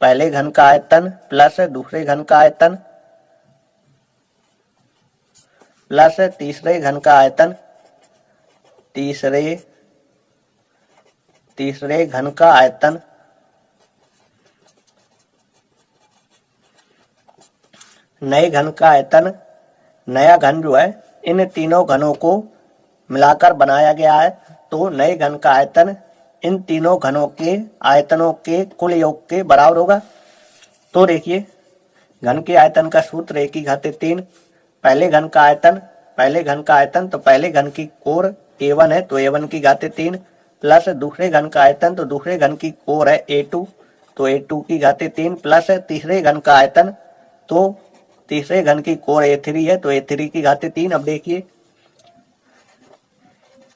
पहले घन का आयतन प्लस दूसरे घन का आयतन प्लस तीसरे घन का आयतन, तीसरे घन का आयतन नए घन का आयतन। नया घन जो है इन तीनों घनों को मिलाकर बनाया गया है, तो नए घन का आयतन इन तीनों घनों के आयतनों के कुल योग के बराबर होगा। तो देखिए घन के आयतन का सूत्र 1/3। पहले घन का आयतन तो पहले घन की कोर A1 है तो A1/3 प्लस दूसरे घन का आयतन तो दूसरे घन की कोर है A2 तो A2/3 प्लस तीसरे घन का आयतन तो तीसरे घन की कोर A3 है तो A3/3। अब देखिए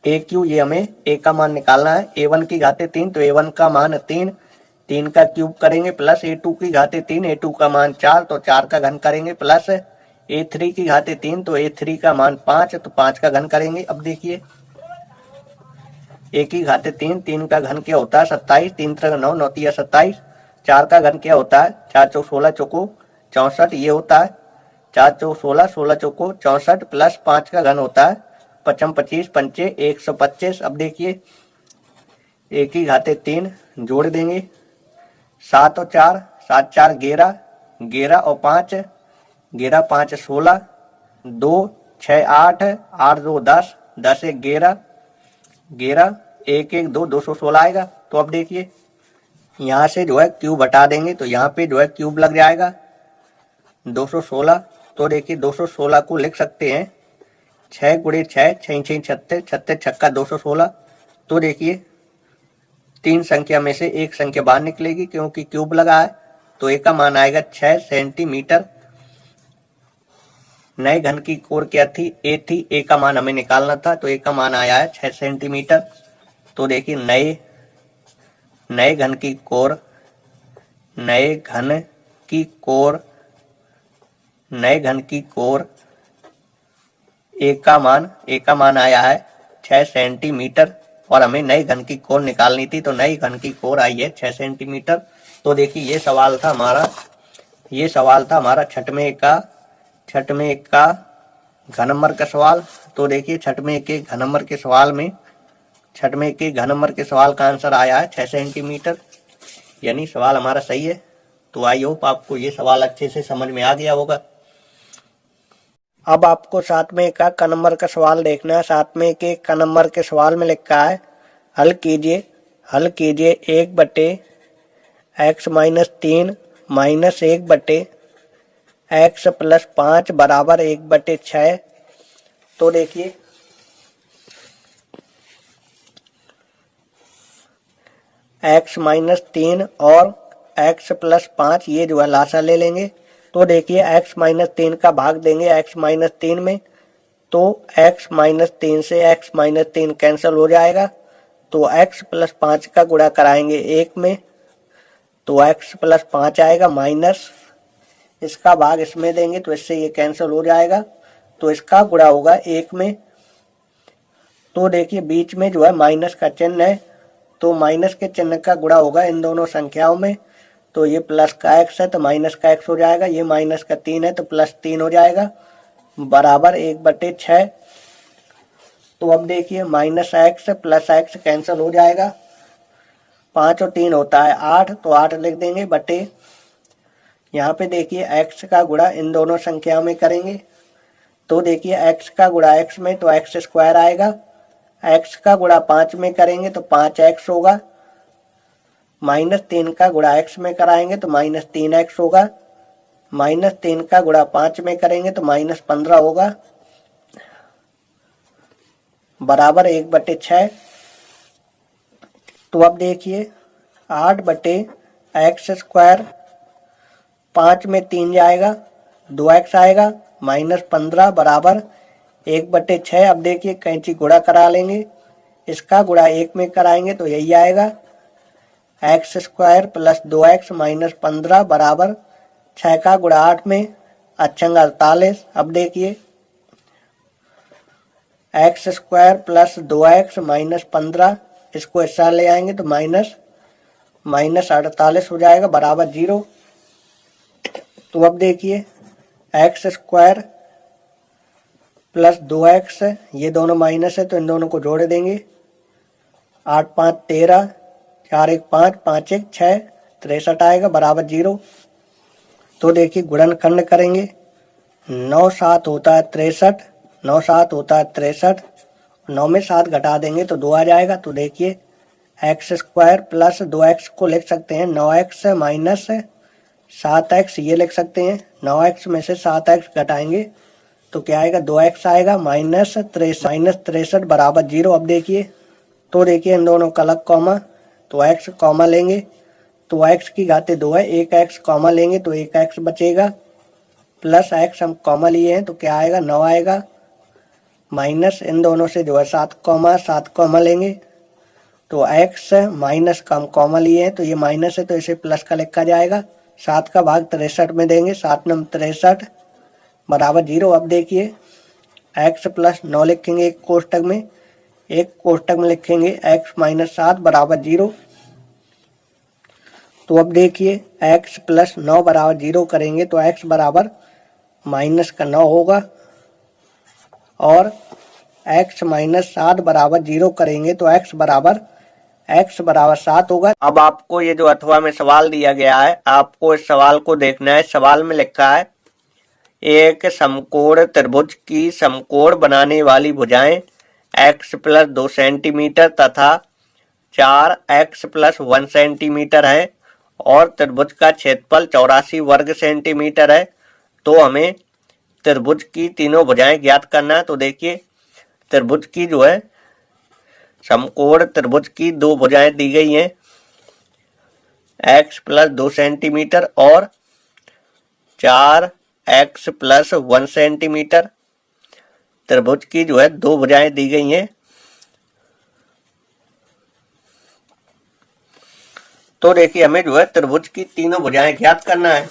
AQ, ये हमें A का मान निकालना है। A1/3 तो A1 का मान 3 का क्यूब करेंगे प्लस A2/3, A2 का मान 4 तो 4 का घन करेंगे प्लस a3 की घाते 3, तो a3 का मान 5, तो 5 का घन करेंगे। अब देखिए a की घाते 3, 3 का घन क्या होता है 27, 3 3 9, 9 3 27, 4 का घन क्या होता है 4 चौक 16 चौको 64, ये होता है 4 चौक 16, 16 चौको 64, प्लस 5 का घन होता है 55 25 पंचे 125। अब देखिए a की घाते 3 जोड़ देंगे, 7 और 4, 7 4 11, 11 और 5, 11 5 16, 2 6 8, 8 2 10, 10 1 11, 11 1 1 2, 216 आएगा। तो अब देखिए यहाँ से जो है क्यूब हटा देंगे तो यहाँ पे जो है क्यूब लग जाएगा 216। तो देखिए 216 को लिख सकते हैं 6 गुणे 6, 6 6 36, 36 छक्का 216। तो देखिए 3 संख्या में से एक संख्या बाहर निकलेगी क्योंकि क्यूब लगा है, तो ए का मान आएगा 6 सेंटीमीटर। नए घन की कोर क्या थी ए थी, ए का मान हमें निकालना था, तो ए का मान आया है 6 सेंटीमीटर। तो देखिए नए घन की कोर नए घन की कोर ए का मान आया है 6 सेंटीमीटर, और हमें नए घन की कोर निकालनी थी, तो नई घन की कोर आई है 6 सेंटीमीटर। तो देखिए ये सवाल था हमारा छठवें का घन नंबर का सवाल। तो देखिए छठवें के घन नंबर के सवाल का आंसर आया है 6 सेंटीमीटर, यानी सवाल हमारा सही है। तो आई होप आपको ये सवाल अच्छे से समझ में आ गया होगा। अब आपको 7वें का क नंबर का सवाल देखना है। 7वें के क नंबर के सवाल में लिखा है हल कीजिए 1/x-3 माइनस 1/x + 5 बराबर 1/6। तो देखिए x-3 और x + 5 ये जो है लासा ले लेंगे। तो देखिए x-3 का भाग देंगे x-3 में, तो x-3 से x-3 कैंसिल हो जाएगा, तो x + 5 का गुणा कराएंगे 1 में, तो x + 5 आएगा, माइनस इसका भाग इसमें देंगे तो इससे ये कैंसिल हो जाएगा, तो इसका गुणा होगा 1 में। तो देखिए बीच में जो है माइनस का चिन्ह है, तो माइनस के चिन्ह का गुणा होगा इन दोनों संख्याओं में। तो ये प्लस का x है तो माइनस का x हो जाएगा, ये माइनस का 3 है तो +3 हो जाएगा, बराबर 1/6। तो अब देखिए -x + x कैंसिल हो जाएगा, 5 और 3 होता है 8, तो 8 लिख देंगे बटे, यहाँ पे देखिए x का गुणा इन दोनों संख्याओं में करेंगे, तो देखिए x का गुणा x में तो x² आएगा, x का गुणा 5 में करेंगे तो 5x होगा, -3 का गुणा x में कराएंगे तो -3x होगा, -3 का गुणा 5 में करेंगे तो -15 होगा, बराबर 1/6। तो अब देखिए 8/x², 5 में 3 जाएगा, 2x आएगा, -15 बराबर 1/6। अब देखिए कैंची गुणा करा लेंगे, इसका गुणा 1 में कराएंगे तो यही आएगा, x² + 2x - 15 बराबर 6 का गुणा 8 में 48। अब देखिए x² + 2x - 15, इसको इस साल ले आएंगे तो -48 हो जाएगा, बराबर 0। तो अब देखिए x² + 2x, ये दोनों माइनस है तो इन दोनों को जोड़ देंगे, 8 5 13, 4 1 5, 5 1 6, 63 आएगा, बराबर 0। तो देखिए गुणनखंड करेंगे, 9 7 होता है 63, 9 7 होता है 63, 9 में 7 घटा देंगे तो 2 आ जाएगा। तो देखिए x² + 2x को लिख सकते हैं 9x - 7x, ये लिख सकते हैं, 9x में से 7x घटाएंगे तो क्या आएगा, 2x आएगा, -63 बराबर 0। अब देखिए तो देखिए इन दोनों का अलग कॉमा, तो x कॉमा लेंगे तो x की घाते 2 है, एक x कॉमा लेंगे तो एक x बचेगा, प्लस x हम कॉमा लिए हैं तो क्या आएगा, 9 आएगा, माइनस इन दोनों से जो है 7 कॉमा लेंगे तो x माइनस का हम कॉमा लिए हैं तो ये माइनस है तो इसे प्लस का लिखा जाएगा, 7 का भाग 63 में देंगे, 7 9 63, बराबर 0। अब देखिए x प्लस 9 लिखेंगे एक कोष्टक में, एक कोष्टक में लिखेंगे x माइनस 7 बराबर 0। तो अब देखिए x प्लस 9 बराबर 0 करेंगे तो x बराबर माइनस का 9 होगा, और x माइनस 7 बराबर 0 करेंगे तो x बराबर 7 होगा। अब आपको ये जो अथवा में सवाल दिया गया है, आपको इस सवाल को देखना है। सवाल में लिखा है एक समकोण त्रिभुज की समकोण बनाने वाली भुजाएं x प्लस 2 सेंटीमीटर तथा 4x प्लस 1 सेंटीमीटर है और त्रिभुज का क्षेत्रफल 84 वर्ग सेंटीमीटर है। तो हमें त्रिभुज की तीनों भुजाएं ज्ञात करना है। तो देखिए त्रिभुज की जो है समकोण त्रिभुज की दो भुजाएं दी गई हैं, x प्लस 2 सेंटीमीटर और 4x प्लस 1 सेंटीमीटर। त्रिभुज की जो है दो भुजाएं दी गई हैं। तो देखिए हमें जो है त्रिभुज की तीनों भुजाएं ज्ञात करना है।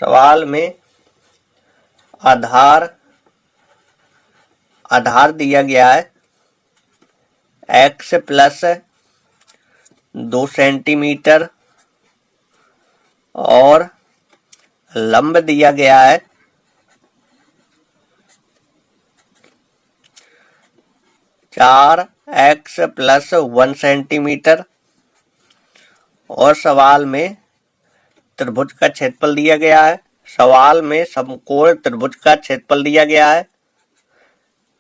सवाल में आधार दिया गया है x प्लस 2 सेंटीमीटर और लंब दिया गया है 4x प्लस 1 सेंटीमीटर, और सवाल में त्रिभुज का क्षेत्रफल दिया गया है। सवाल में समकोण त्रिभुज का क्षेत्रफल दिया गया है।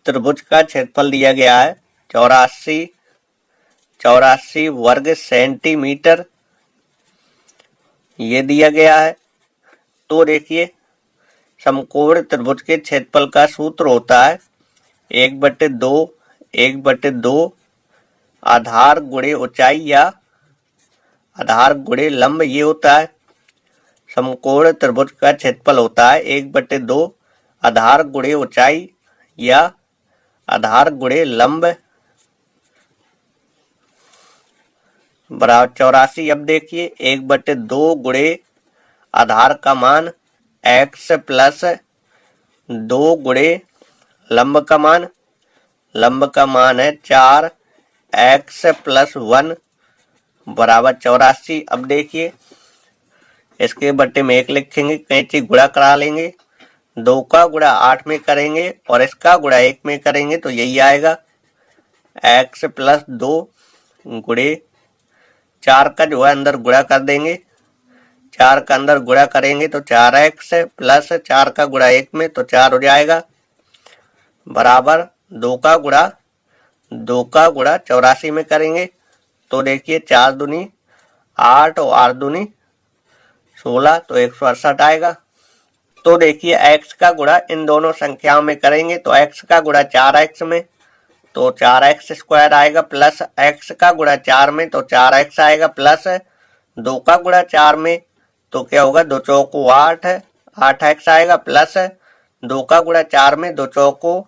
त्रिभुज का क्षेत्रफल दिया गया है 84 वर्ग सेंटीमीटर, ये दिया गया है। तो देखिए समकोण त्रिभुज के क्षेत्रफल का सूत्र होता है 1/2 आधार गुणे ऊंचाई या आधार गुणे लंब, ये होता है। समकोण त्रिभुज का क्षेत्रफल होता है 1/2 आधार गुणे ऊंचाई या आधार गुणे लंब बराबर 84। अब देखिए 1/2 गुणे आधार का मान x प्लस 2 गुणे लंब का मान, लंब का मान है 4x प्लस 1 बराबर 84। अब देखिए इसके बट्टे में 1 लिखेंगे, कैंची गुणा करा लेंगे, 2 का गुणा 8 में करेंगे और इसका गुणा 1 में करेंगे तो यही आएगा x प्लस 2 गुणे 4 का जो है अंदर गुणा कर देंगे, 4 का अंदर गुणा करेंगे तो 4x प्लस 4 का गुणा 1 में तो 4 हो जाएगा बराबर 2 का गुणा 84 में करेंगे तो देखिए 4 दूनी 8 और 8 दूनी 16 तो 168 आएगा। तो देखिए x का गुणा इन दोनों संख्याओं में करेंगे तो x का गुणा 4x में तो 4x स्क्वायर आएगा, प्लस x का गुणा 4 में तो 4x आएगा, प्लस 2 का गुणा 4 में तो क्या होगा 2 चौको 8 8x आएगा, प्लस 2 का गुणा 4 में 2 चौको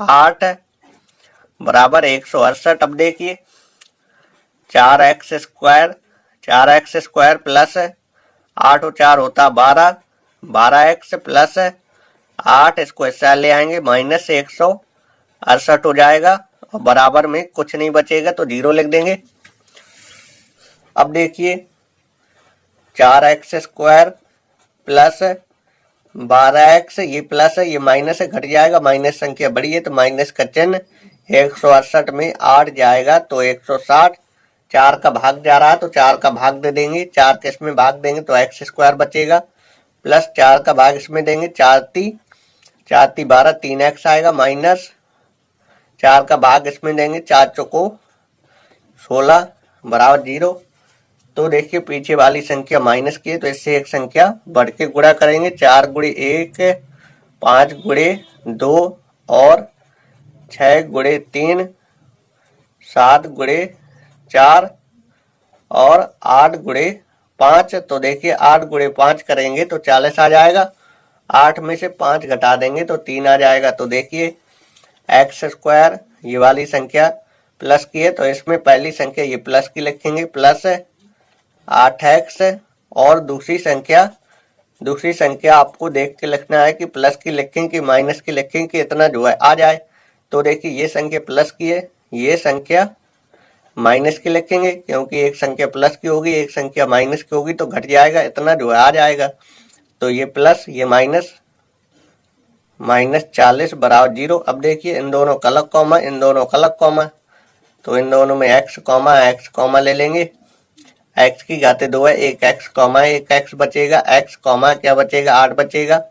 8 बराबर 168। अब देखिए 4x स्क्वायर प्लस 8 और 4 होता 12x प्लस 8 इसको हिस्सा ले आएंगे माइनस 168 हो जाएगा और बराबर में कुछ नहीं बचेगा तो 0 लिख देंगे। अब देखिए 4x स्क्वायर प्लस 12x, ये प्लस है ये माइनस है, घट जाएगा, माइनस संख्या बड़ी है तो माइनस का चिन्ह, 168 में 8 जाएगा तो 160, 4 का भाग जा रहा है तो 4 का भाग दे देंगे, 4 के इसमें भाग देंगे तो x स्क्वायर बचेगा, प्लस 4 का भाग इसमें देंगे, 4 ती 12 3x आएगा, माइनस 4 का भाग इसमें देंगे, 4 चौको 16 बराबर 0। तो देखिए पीछे वाली संख्या माइनस की है तो इससे एक संख्या बढ़ के गुणा करेंगे, 4 गुणे 1 5 गुणे 2 और 6 गुणे 3 7 गुणे 4 और 8 गुणे 5। तो देखिए 8 गुणे 5 करेंगे तो 40 आ जाएगा, 8 में से 5 घटा देंगे तो 3 आ जाएगा। तो देखिए x स्क्वायर ये वाली संख्या प्लस की है तो इसमें पहली संख्या ये प्लस की लिखेंगे, प्लस 8x और दूसरी संख्या दूसरी संख्या आपको देख के लिखना है कि प्लस की लिखें कि माइनस की लिखें कि इतना जो है आ जाए। तो देखिए ये संख्या प्लस की है, ये संख्या माइनस की लिखेंगे क्योंकि एक संख्या प्लस की होगी एक संख्या माइनस की होगी तो घट जाएगा, इतना जो है आ जाएगा। तो ये प्लस ये माइनस, -40 बराबर 0। अब देखिए इन दोनों का अलग कॉमा, इन दोनों का अलग कॉमा, तो इन दोनों में x कॉमा ले लेंगे। x की घाते 2 है, एक x कॉमा एक x बचेगा, x कॉमा क्या बचेगा 8 बचेगा।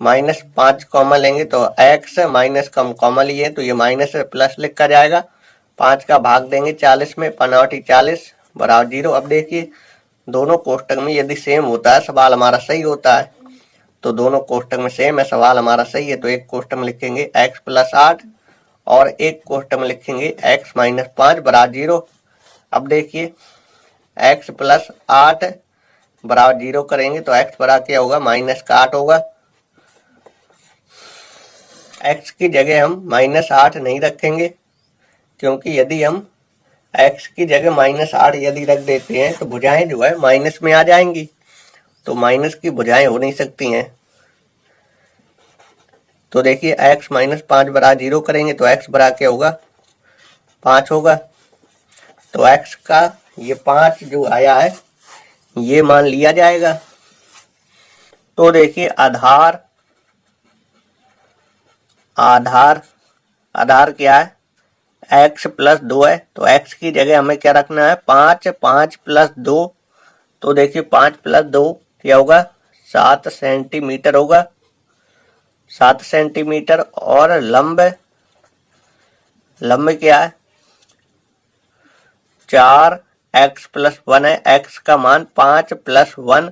-5 कॉमा लेंगे तो x माइनस कम कॉमा लिए तो ये माइनस प्लस लिखा जाएगा। 5 का भाग देंगे 40 में, 40 बराबर 0। अब देखिए दोनों कोष्टक में यदि सेम होता है सवाल हमारा सही होता है, तो दोनों कोष्टक में सेम है सवाल हमारा सही है। तो एक कोष्टक में लिखेंगे x + 8 और एक कोष्टक में लिखेंगे x - 5 बराबर 0। अब देखिए x + 8 बराबर 0 करेंगे तो x बराबर क्या होगा -8 होगा। x की जगह हम -8 नहीं रखेंगे क्योंकि यदि हम x की जगह -8 यदि रख देते हैं तो भुजाएं जो है माइनस में आ जाएंगी, तो माइनस की भुजाएं हो नहीं सकती हैं। तो देखिए x - 5 बराबर 0 करेंगे तो x बराबर क्या होगा 5 होगा। तो x का ये 5 जो आया है ये मान लिया जाएगा। तो देखिए आधार क्या है x + 2 है, तो x की जगह हमें क्या रखना है 5 + 2। तो देखिए 5 + 2 क्या होगा 7 सेंटीमीटर होगा, 7 सेंटीमीटर। और लंब क्या है 4x + 1 है, x का मान 5 + 1।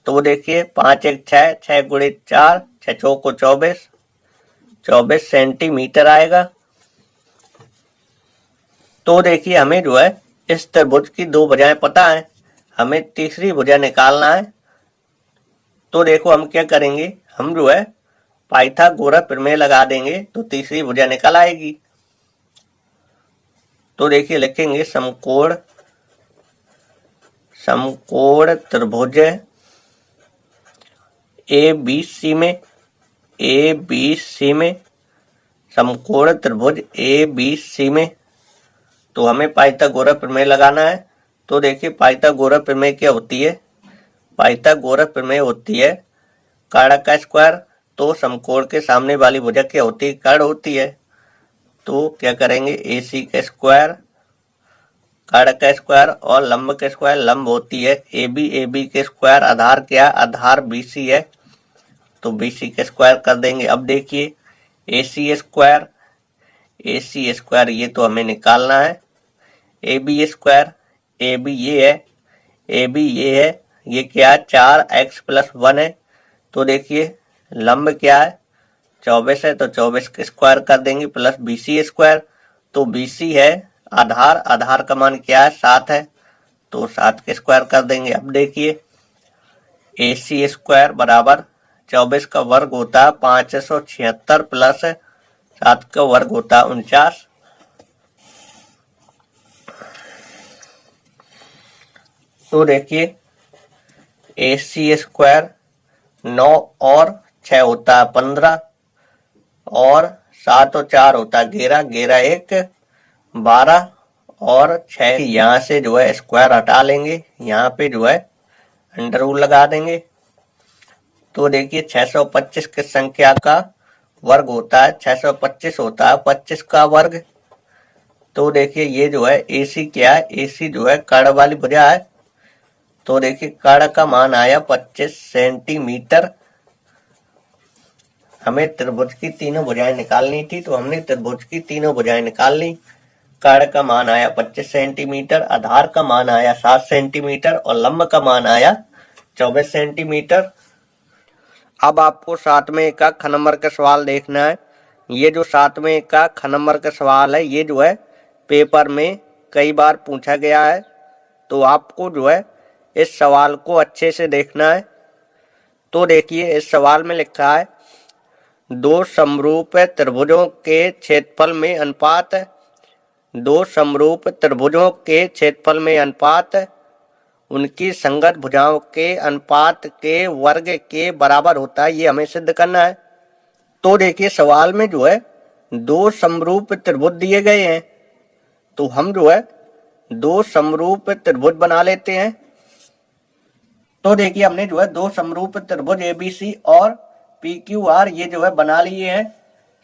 तो देखिए 5 × 6, 6 × 4, 6 × 4 = 24 सेंटीमीटर आएगा। तो देखिए हमें जो है इस त्रिभुज की दो भुजाएं पता है, हमें तीसरी भुजा निकालना है। तो देखो हम क्या करेंगे, हम जो है पाइथागोरस प्रमेय लगा देंगे तो तीसरी भुजा निकल आएगी। तो देखिए लिखेंगे समकोण त्रिभुज ABC में समकोण त्रिभुज ABC में, तो हमें पाइथागोरस प्रमेय लगाना है। तो देखिए पाइथागोरस प्रमेय क्या होती है, पाइथागोरस प्रमेय होती है कर्ण का स्क्वायर। तो समकोण के सामने वाली भुजा क्या होती है कर्ण होती है। तो क्या करेंगे AC का स्क्वायर, कर्ण का स्क्वायर और लंब का स्क्वायर, लंब होती है AB के स्क्वायर, आधार क्या आधार BC है तो BC का स्क्वायर कर देंगे। अब देखिए AC स्क्वायर ये तो हमें निकालना है, AB स्क्वायर, AB ये है, AB ये है, ये क्या है 4x + 1 है। तो देखिए लंब क्या है 24 है तो 24 का स्क्वायर कर देंगे प्लस BC स्क्वायर। तो BC है आधार का मान क्या है 7 है तो 7 का स्क्वायर कर देंगे। अब देखिए AC स्क्वायर बराबर 24 का वर्ग होता है 576 प्लस 7 का वर्ग होता है 49। तो देखिए AC स्क्वायर 9 और 6 होता है 15 और 7 और 4 होता है 11, 11 1 12 और 6 यहाँ से जो है स्क्वायर हटा लेंगे, यहाँ पे जो है अंडर रूट लगा देंगे। तो देखिए 625 की संख्या का वर्ग होता है 625 होता है 25 का वर्ग। तो देखिए ये जो है AC क्या है, AC जो है कर्ण वाली भुजा है। तो देखिए कर्ण का मान आया 25 सेंटीमीटर। हमें त्रिभुज की तीनों भुजाएं निकालनी थी तो हमने त्रिभुज की तीनों भुजाएं निकाल ली। कर्ण का मान आया 25 सेंटीमीटर, आधार का मान आया 7 सेंटीमीटर और लंब का मान आया 24 सेंटीमीटर। अब आपको 7वें का ख नंबर का सवाल देखना है। ये जो 7वें का ख नंबर का सवाल है ये जो है पेपर में कई बार पूछा गया है, तो आपको जो है इस सवाल को अच्छे से देखना है। तो देखिए इस सवाल में लिखा है दो समरूप त्रिभुजों के क्षेत्रफल में अनुपात, दो समरूप त्रिभुजों के क्षेत्रफल में अनुपात उनकी संगत भुजाओं के अनुपात के वर्ग के बराबर होता है, ये हमें सिद्ध करना है। तो देखिए सवाल में जो है दो समरूप त्रिभुज दिए गए हैं, तो हम जो है दो समरूप त्रिभुज बना लेते हैं। तो देखिए हमने जो है दो समरूप त्रिभुज एबीसी और पीक्यूआर ये जो है बना लिए हैं।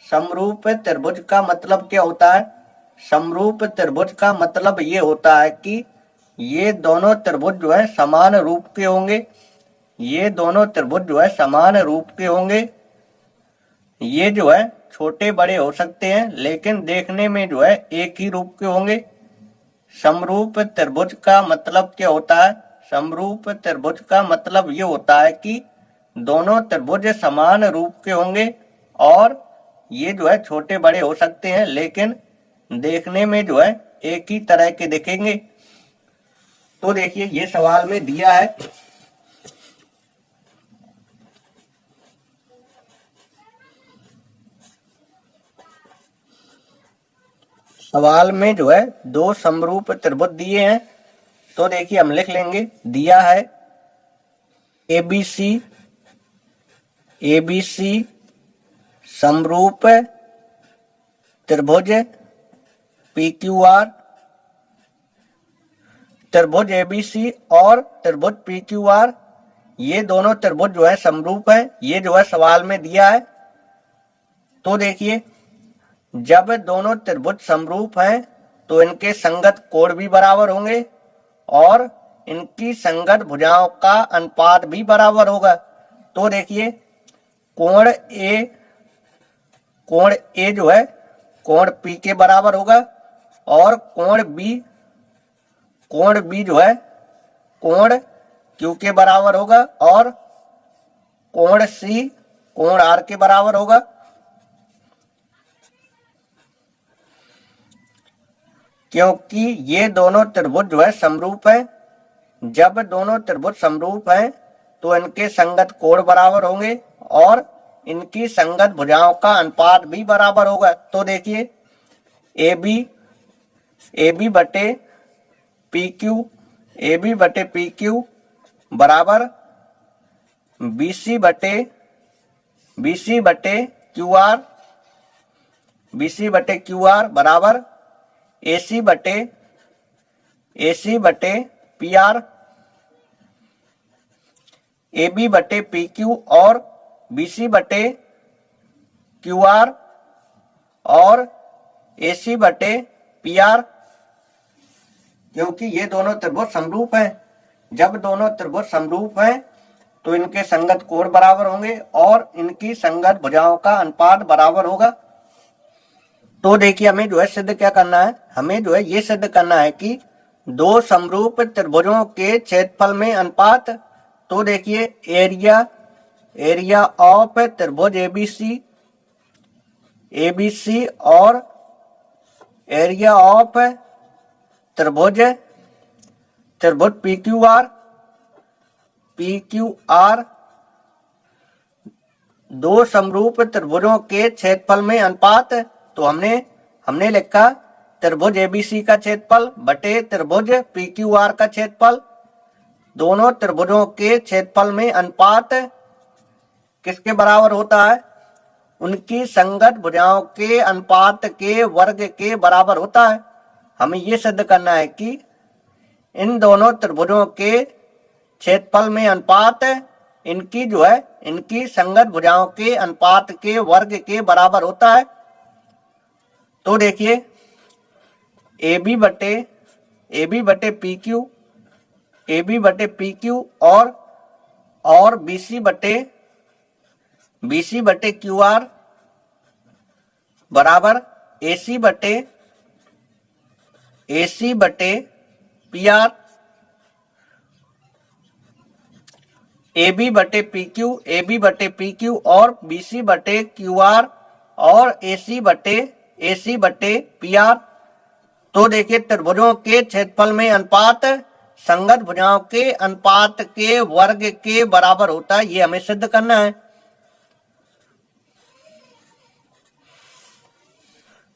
समरूप त्रिभुज का मतलब क्या होता है? समरूप त्रिभुज का मतलब ये होता है कि ये दोनों त्रिभुज जो है समान रूप के होंगे। ये दोनों त्रिभुज जो है समान रूप के होंगे। ये जो है छोटे बड़े हो सकते हैं, लेकिन देखने में जो है एक ही रूप के होंगे। समरूप त्रिभुज का मतलब क्या होता है? समरूप त्रिभुज का मतलब ये होता है कि दोनों त्रिभुज समान रूप के होंगे और ये जो है छोटे बड़े हो सकते हैं, लेकिन देखने में जो है एक ही तरह के दिखेंगे। तो देखिए ये सवाल में दिया है। सवाल में जो है दो समरूप त्रिभुज दिए हैं, तो देखिए हम लिख लेंगे। दिया है एबीसी समरूप त्रिभुज पीक्यूआर, त्रिभुज एबीसी और त्रिभुज पीक्यूआर ये दोनों त्रिभुज जो है समरूप है, ये जो है सवाल में दिया है। तो देखिए जब दोनों त्रिभुज समरूप हैं तो इनके संगत कोण भी बराबर होंगे और इनकी संगत भुजाओं का अनुपात भी बराबर होगा। तो देखिए कोण ए जो है कोण P के बराबर होगा और कोण B जो है कोण Q के बराबर होगा और कोण C कोण R के बराबर होगा। क्योंकि ये दोनों त्रिभुज जो है समरूप है। जब दोनों त्रिभुज समरूप हैं तो इनके संगत कोण बराबर होंगे और इनकी संगत भुजाओं का अनुपात भी बराबर होगा। तो देखिए AB बटे PQ बराबर BC बटे QR बराबर AC बटे PR। AB बटे PQ और BC बटे QR और AC बटे PR। क्योंकि ये दोनों त्रिभुज समरूप हैं। जब दोनों त्रिभुज समरूप हैं तो इनके संगत कोण बराबर होंगे और इनकी संगत भुजाओं का अनुपात बराबर होगा। तो देखिए हमें जो है सिद्ध क्या करना है? हमें जो है ये सिद्ध करना है कि दो समरूप त्रिभुजों के क्षेत्रफल में अनुपात। तो देखिए एरिया ऑफ त्रिभुज एबीसी और एरिया ऑफ त्रिभुज पीक्यूआर दो समरूप त्रिभुजों के क्षेत्रफल में अनुपात। तो हमने लिखा त्रिभुज एबीसी का क्षेत्रफल बटे त्रिभुज पीक्यूआर का क्षेत्रफल। दोनों त्रिभुजों के क्षेत्रफल में अनुपात किसके बराबर होता है? उनकी संगत भुजाओं के अनुपात के वर्ग के बराबर होता है। हमें यह सिद्ध करना है कि इन दोनों त्रिभुजों के क्षेत्रफल में अनुपात इनकी संगत भुजाओं के अनुपात के वर्ग के बराबर होता है। तो देखिए AB बटे PQ और BC बटे QR बराबर AC बटे PR। AB बटे PQ और BC बटे QR और AC बटे PR। तो देखिए त्रिभुजों के क्षेत्रफल में अनुपात संगत भुजाओं के अनुपात के वर्ग के बराबर होता है। ये हमें सिद्ध करना है।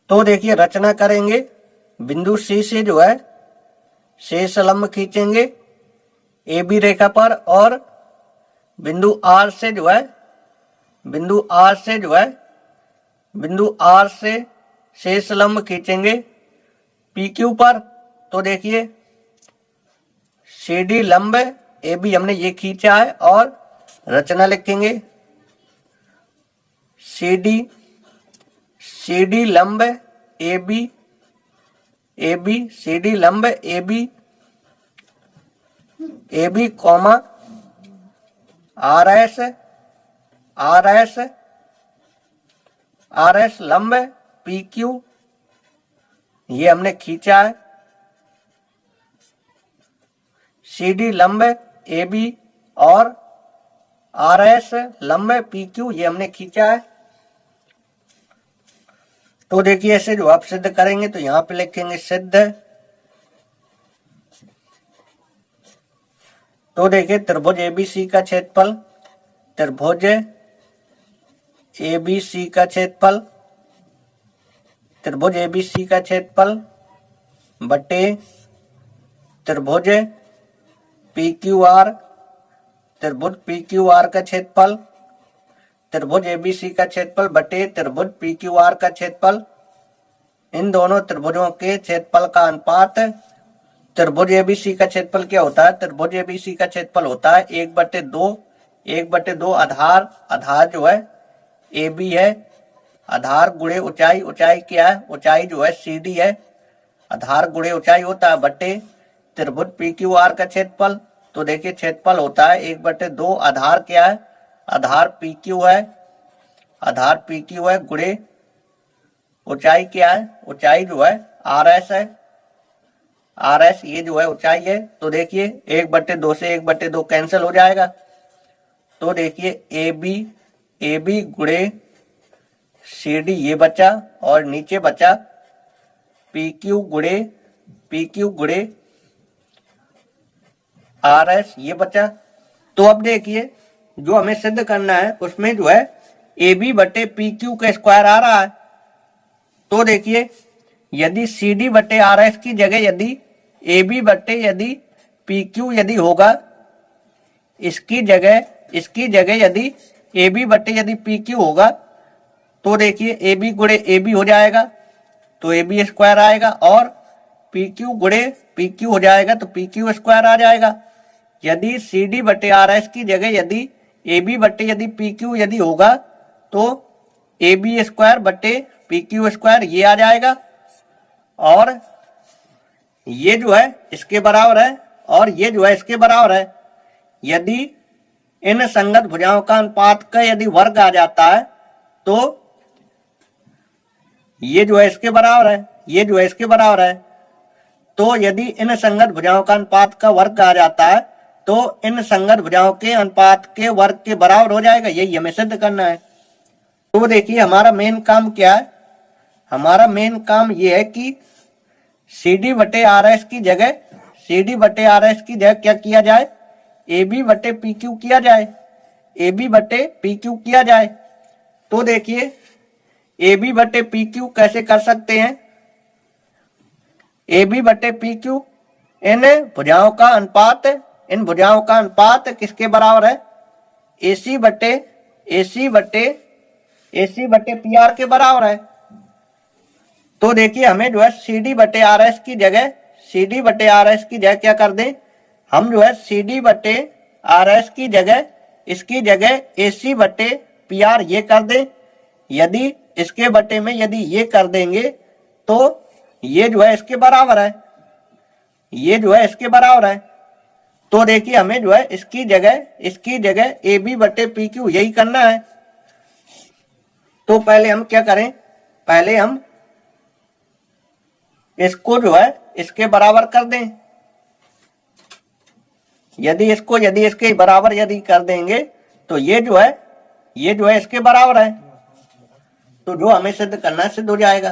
तो देखिए रचना करेंगे। बिंदु C से जो है शेष लंब खींचेंगे ए बी रेखा पर और बिंदु आर से जो है बिंदु आर से शेष लंब खींचेंगे पी क्यू पर। तो देखिए सी डी लंब ए बी हमने ये खींचा है और रचना लिखेंगे सी डी लंब ए बी सी डी लंब A B comma R S लंब पी क्यू ये हमने खींचा है। सी डी लंब ए बी और आर एस लंब पी क्यू ये हमने खींचा है। तो देखिए ऐसे जो आप सिद्ध करेंगे तो यहां पे लिखेंगे सिद्ध। तो देखिए त्रिभुज एबीसी का क्षेत्रफल बटे त्रिभुज पी क्यू आर का क्षेत्रफल, त्रिभुज एबीसी का क्षेत्रफल बटे त्रिभुज पी क्यू आर का क्षेत्रफल। इन दोनों त्रिभुजों के क्षेत्रफल का अनुपात। त्रिभुज एबीसी का क्षेत्रफल क्या होता है? त्रिभुज एबीसी का क्षेत्रफल होता है 1/2 आधार जो है ए बी है, आधार गुणे ऊंचाई क्या है? ऊंचाई जो है सी डी है, आधार गुणे ऊंचाई होता है बटे त्रिभुज पी क्यू आर का क्षेत्रफल। तो देखिए क्षेत्रफल होता है 1/2 आधार क्या है? आधार पी क्यू है गुणे ऊंचाई क्या है? ऊंचाई जो है आर एस है, आर एस ये जो है ऊंचाई है। तो देखिए 1/2 से 1/2 कैंसिल हो जाएगा। तो देखिए ए बी गुणे सी डी ये बचा और नीचे बचा पी क्यू गुणे आर एस ये बचा। तो अब देखिए जो हमें सिद्ध करना है उसमें जो है ए बी बटे पी क्यू का स्क्वायर आ रहा है। तो देखिए यदि सी डी बटे आर एस की जगह यदि ए बी बटे यदि पी क्यू यदि होगा, इसकी जगह यदि ए बी बटे यदि पी क्यू होगा तो देखिए ए बी गुणे ए बी हो जाएगा तो ए बी स्क्वायर आएगा और पी क्यू गुणे पी क्यू हो जाएगा तो पी क्यू स्क्वायर आ जाएगा। यदि सी डी बटे आर एस की जगह यदि ए बी बटे यदि पी क्यू यदि होगा तो ए बी स्क्वायर बटे पी क्यू स्क्वायर ये आ जाएगा और ये जो है इसके बराबर है और ये जो है इसके बराबर है। यदि इन संगत भुजाओं का अनुपात का यदि वर्ग आ जाता है तो ये जो है इसके बराबर है, ये जो है इसके बराबर है। तो यदि इन संगत भुजाओं का अनुपात का वर्ग आ जाता है तो इन संगत भुजाओं के अनुपात के वर्ग के बराबर हो जाएगा। यही हमें सिद्ध करना है। तो देखिए हमारा मेन काम क्या है? हमारा मेन काम ये है कि सी डी बटे आर एस की जगह क्या किया जाए? ए बी बटे पी क्यू किया जाए। तो देखिए ए बी बटे पी क्यू कैसे कर सकते हैं? ए बी बटे पी क्यू इन भुजाओं का अनुपात किसके बराबर है? ए सी बटे पी आर के बराबर है। तो देखिए हमें जो है सी डी बटे आर एस की जगह क्या कर दें? हम जो है सी डी बटे आर एस की जगह इसकी जगह ए सी बटे पी आर ये कर दें। यदि इसके बटे में यदि ये कर देंगे तो ये जो है इसके बराबर है, तो देखिए हमें जो है इसकी जगह ए बी बटे पी क्यू यही करना है। तो पहले हम क्या करें? पहले हम इसको जो है इसके बराबर कर दें। यदि इसके बराबर यदि कर देंगे तो ये जो है इसके बराबर है। तो जो हमें सिद्ध करना है सिद्ध हो जाएगा।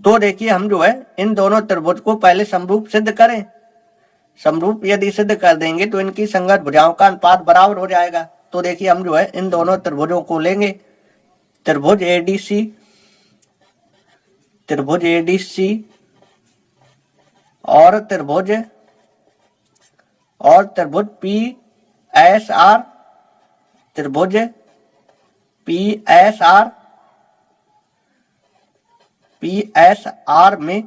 तो देखिए हम जो है इन दोनों त्रिभुज को पहले समरूप सिद्ध करें। समरूप यदि सिद्ध कर देंगे तो इनकी संगत भुजाओं का अनुपात बराबर हो जाएगा। तो देखिए हम जो है इन दोनों त्रिभुजों को लेंगे। त्रिभुज एडीसी और त्रिभुज और त्रिभुज पी एस आर, त्रिभुज P S R, P S R में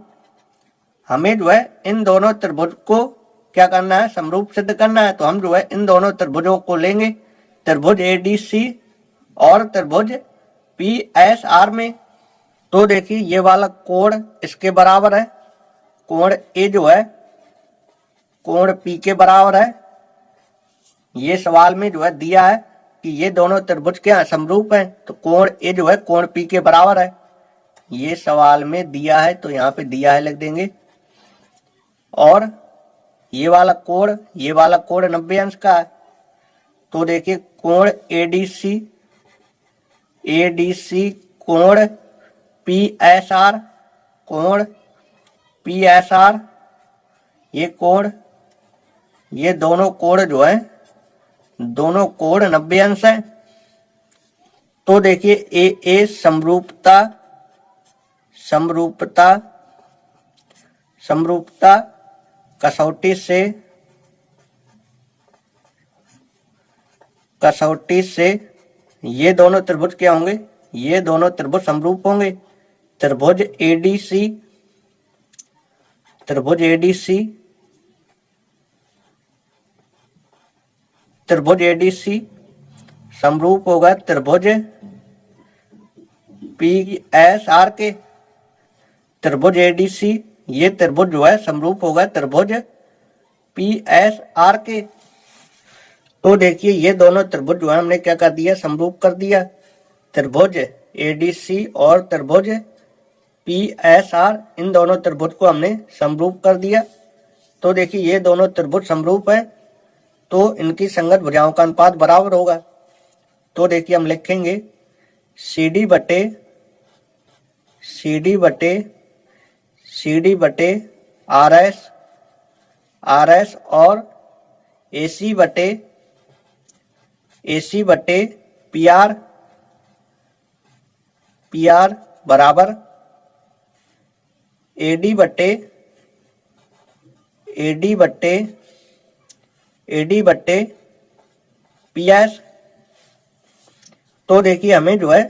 हमें जो है इन दोनों त्रिभुज को क्या करना है, समरूप सिद्ध करना है। तो हम जो है इन दोनों त्रिभुजों को लेंगे, त्रिभुज एडीसी और त्रिभुज पी एस आर में। तो देखिए ये वाला कोण इसके बराबर है, कोण ए जो है कोण पी के बराबर है। ये सवाल में जो है दिया है कि ये दोनों त्रिभुज क्या समरूप हैं, तो कोण ए जो है कोण पी के बराबर है। ये सवाल में दिया है तो यहाँ पे दिया है लिख देंगे। और ये वाला कोण 90 अंश का है। तो देखिए कोण एडीसी, एडीसी कोण पी एस आर, कोण पी एस आर, ये कोण, ये दोनों कोण जो है दोनों कोण 90 अंश है। तो देखिए ए समरूपता, समरूपता, समरूपता कसौटी से, कसौटी से ये दोनों त्रिभुज क्या होंगे, ये दोनों त्रिभुज समरूप होंगे। त्रिभुज एडीसी, त्रिभुज एडीसी, त्रिभुज एडीसी समरूप होगा त्रिभुज पी एस आर के। त्रिभुज एडीसी ये त्रिभुज जो है समरूप होगा त्रिभुज पी एस आर के। तो देखिए ये दोनों त्रिभुज जो है हमने क्या कर दिया, समरूप कर दिया। त्रिभुज एडीसी और त्रिभुज पी एस आर, इन दोनों त्रिभुज को हमने समरूप कर दिया। तो देखिए ये दोनों त्रिभुज समरूप है तो इनकी संगत भुजाओं का अनुपात बराबर होगा। तो देखिए हम लिखेंगे सी डी बटे आर एस और ए सी बटे पी आर बराबर एडी बटे पी एस। तो देखिए हमें जो है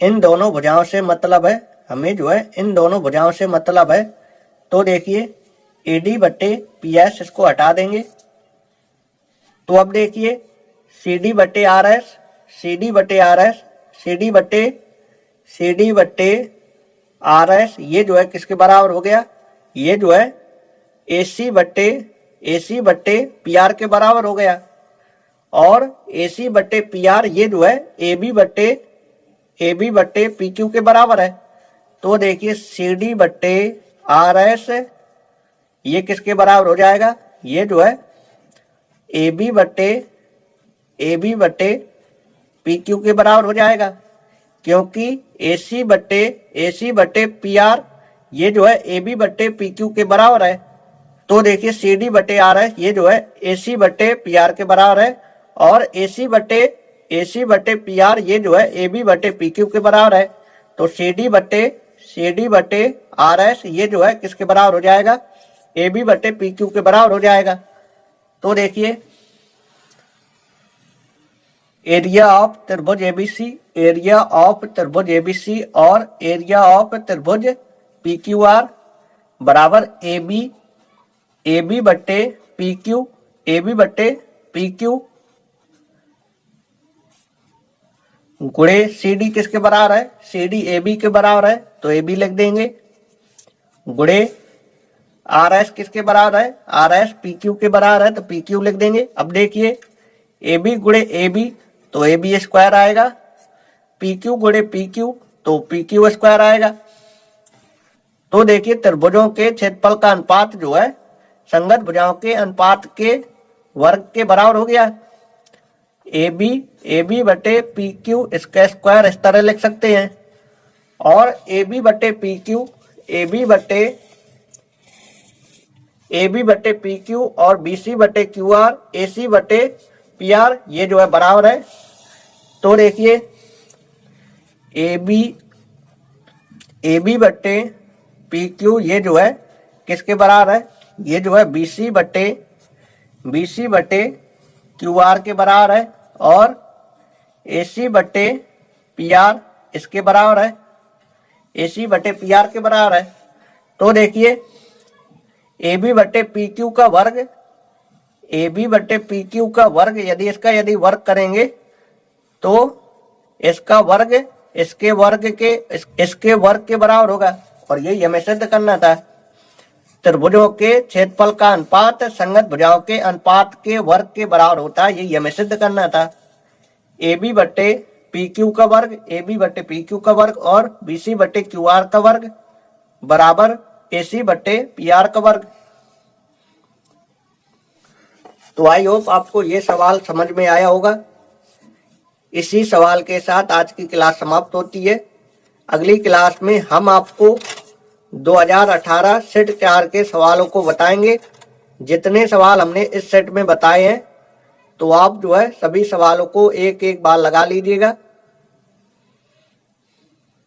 इन दोनों भुजाओं से मतलब है, हमें जो है इन दोनों भुजाओं से मतलब है। तो देखिए एडी बटे पी एस इसको हटा देंगे। तो अब देखिए सी डी बटे आर एस, सी डी बटे आर एस, सी डी बटे आर एस, ये जो है किसके बराबर हो गया, ये जो है ए सी बटे पी आर के बराबर हो गया। और ए सी बटे पी आर ये जो है ए बी बटे पी क्यू के बराबर है। तो देखिए सी डी बटे आर एस ये किसके बराबर हो जाएगा, ये जो है ए बी बटे पी क्यू के बराबर हो जाएगा, क्योंकि ए सी बटे पी आर ये जो है ए बी बटे पी क्यू के बराबर है। तो देखिए सी डी बटे आर एस ये जो है ए सी बटे पी आर के बराबर है, और ए सी बटे पी आर ये जो है ए बी बटे पी क्यू के बराबर है। तो सी डी बटे आर एस ये जो है किसके बराबर हो जाएगा, ए बी बटे पी क्यू के बराबर हो जाएगा। तो देखिए एरिया ऑफ त्रिभुज एबीसी, एरिया ऑफ त्रिभुज एबीसी और एरिया ऑफ त्रिभुज पी क्यू आर बराबर ए बी बटे पी क्यू गुणे सी डी किसके बराबर है, सी डी ए बी के बराबर है तो ए बी लिख देंगे, गुणे आर एस किसके बराबर है, आर एस पी क्यू के बराबर है तो पी क्यू लिख देंगे। अब देखिए ए बी गुणे ए बी तो ए बी स्क्वायर आएगा, पी क्यू गुणे पी क्यू तो पी क्यू स्क्वायर आएगा। तो देखिए त्रिभुजों के क्षेत्रफल का अनुपात जो है संगत भुजाओं के अनुपात के वर्ग के बराबर हो गया। ए बी बटे पी क्यू इसका स्क्वायर इस तरह लिख सकते हैं, और ए बी बटे पी क्यू पी क्यू और बी सी बटे क्यू आर ए सी बटे पी आर ये जो है बराबर है। तो देखिए ए बी बटे पी क्यू ये जो है किसके बराबर है, ये जो है बी सी बटे BC बटे QR के बराबर है और AC बटे PR इसके बराबर है, AC बटे PR के बराबर है। तो देखिए AB बटे PQ का वर्ग, AB बटे PQ का वर्ग यदि वर्ग करेंगे तो इसका वर्ग इसके वर्ग के बराबर होगा और यही हमें सिद्ध करना था। त्रिभुजों के क्षेत्रफल का अनुपात संगत भुजाओं के अनुपात के वर्ग के बराबर होता है, यही हमें सिद्ध करना था। AB बटे PQ का वर्ग, AB बटे PQ का वर्ग और BC बटे QR का वर्ग बराबर AC बटे PR का वर्ग। तो आई होप आपको ये सवाल समझ में आया होगा। इसी सवाल के साथ आज की क्लास समाप्त होती है। अगली क्लास में हम आपको 2018 सेट 4 के सवालों को बताएंगे। जितने सवाल हमने इस सेट में बताए हैं तो आप जो है सभी सवालों को एक एक बार लगा लीजिएगा।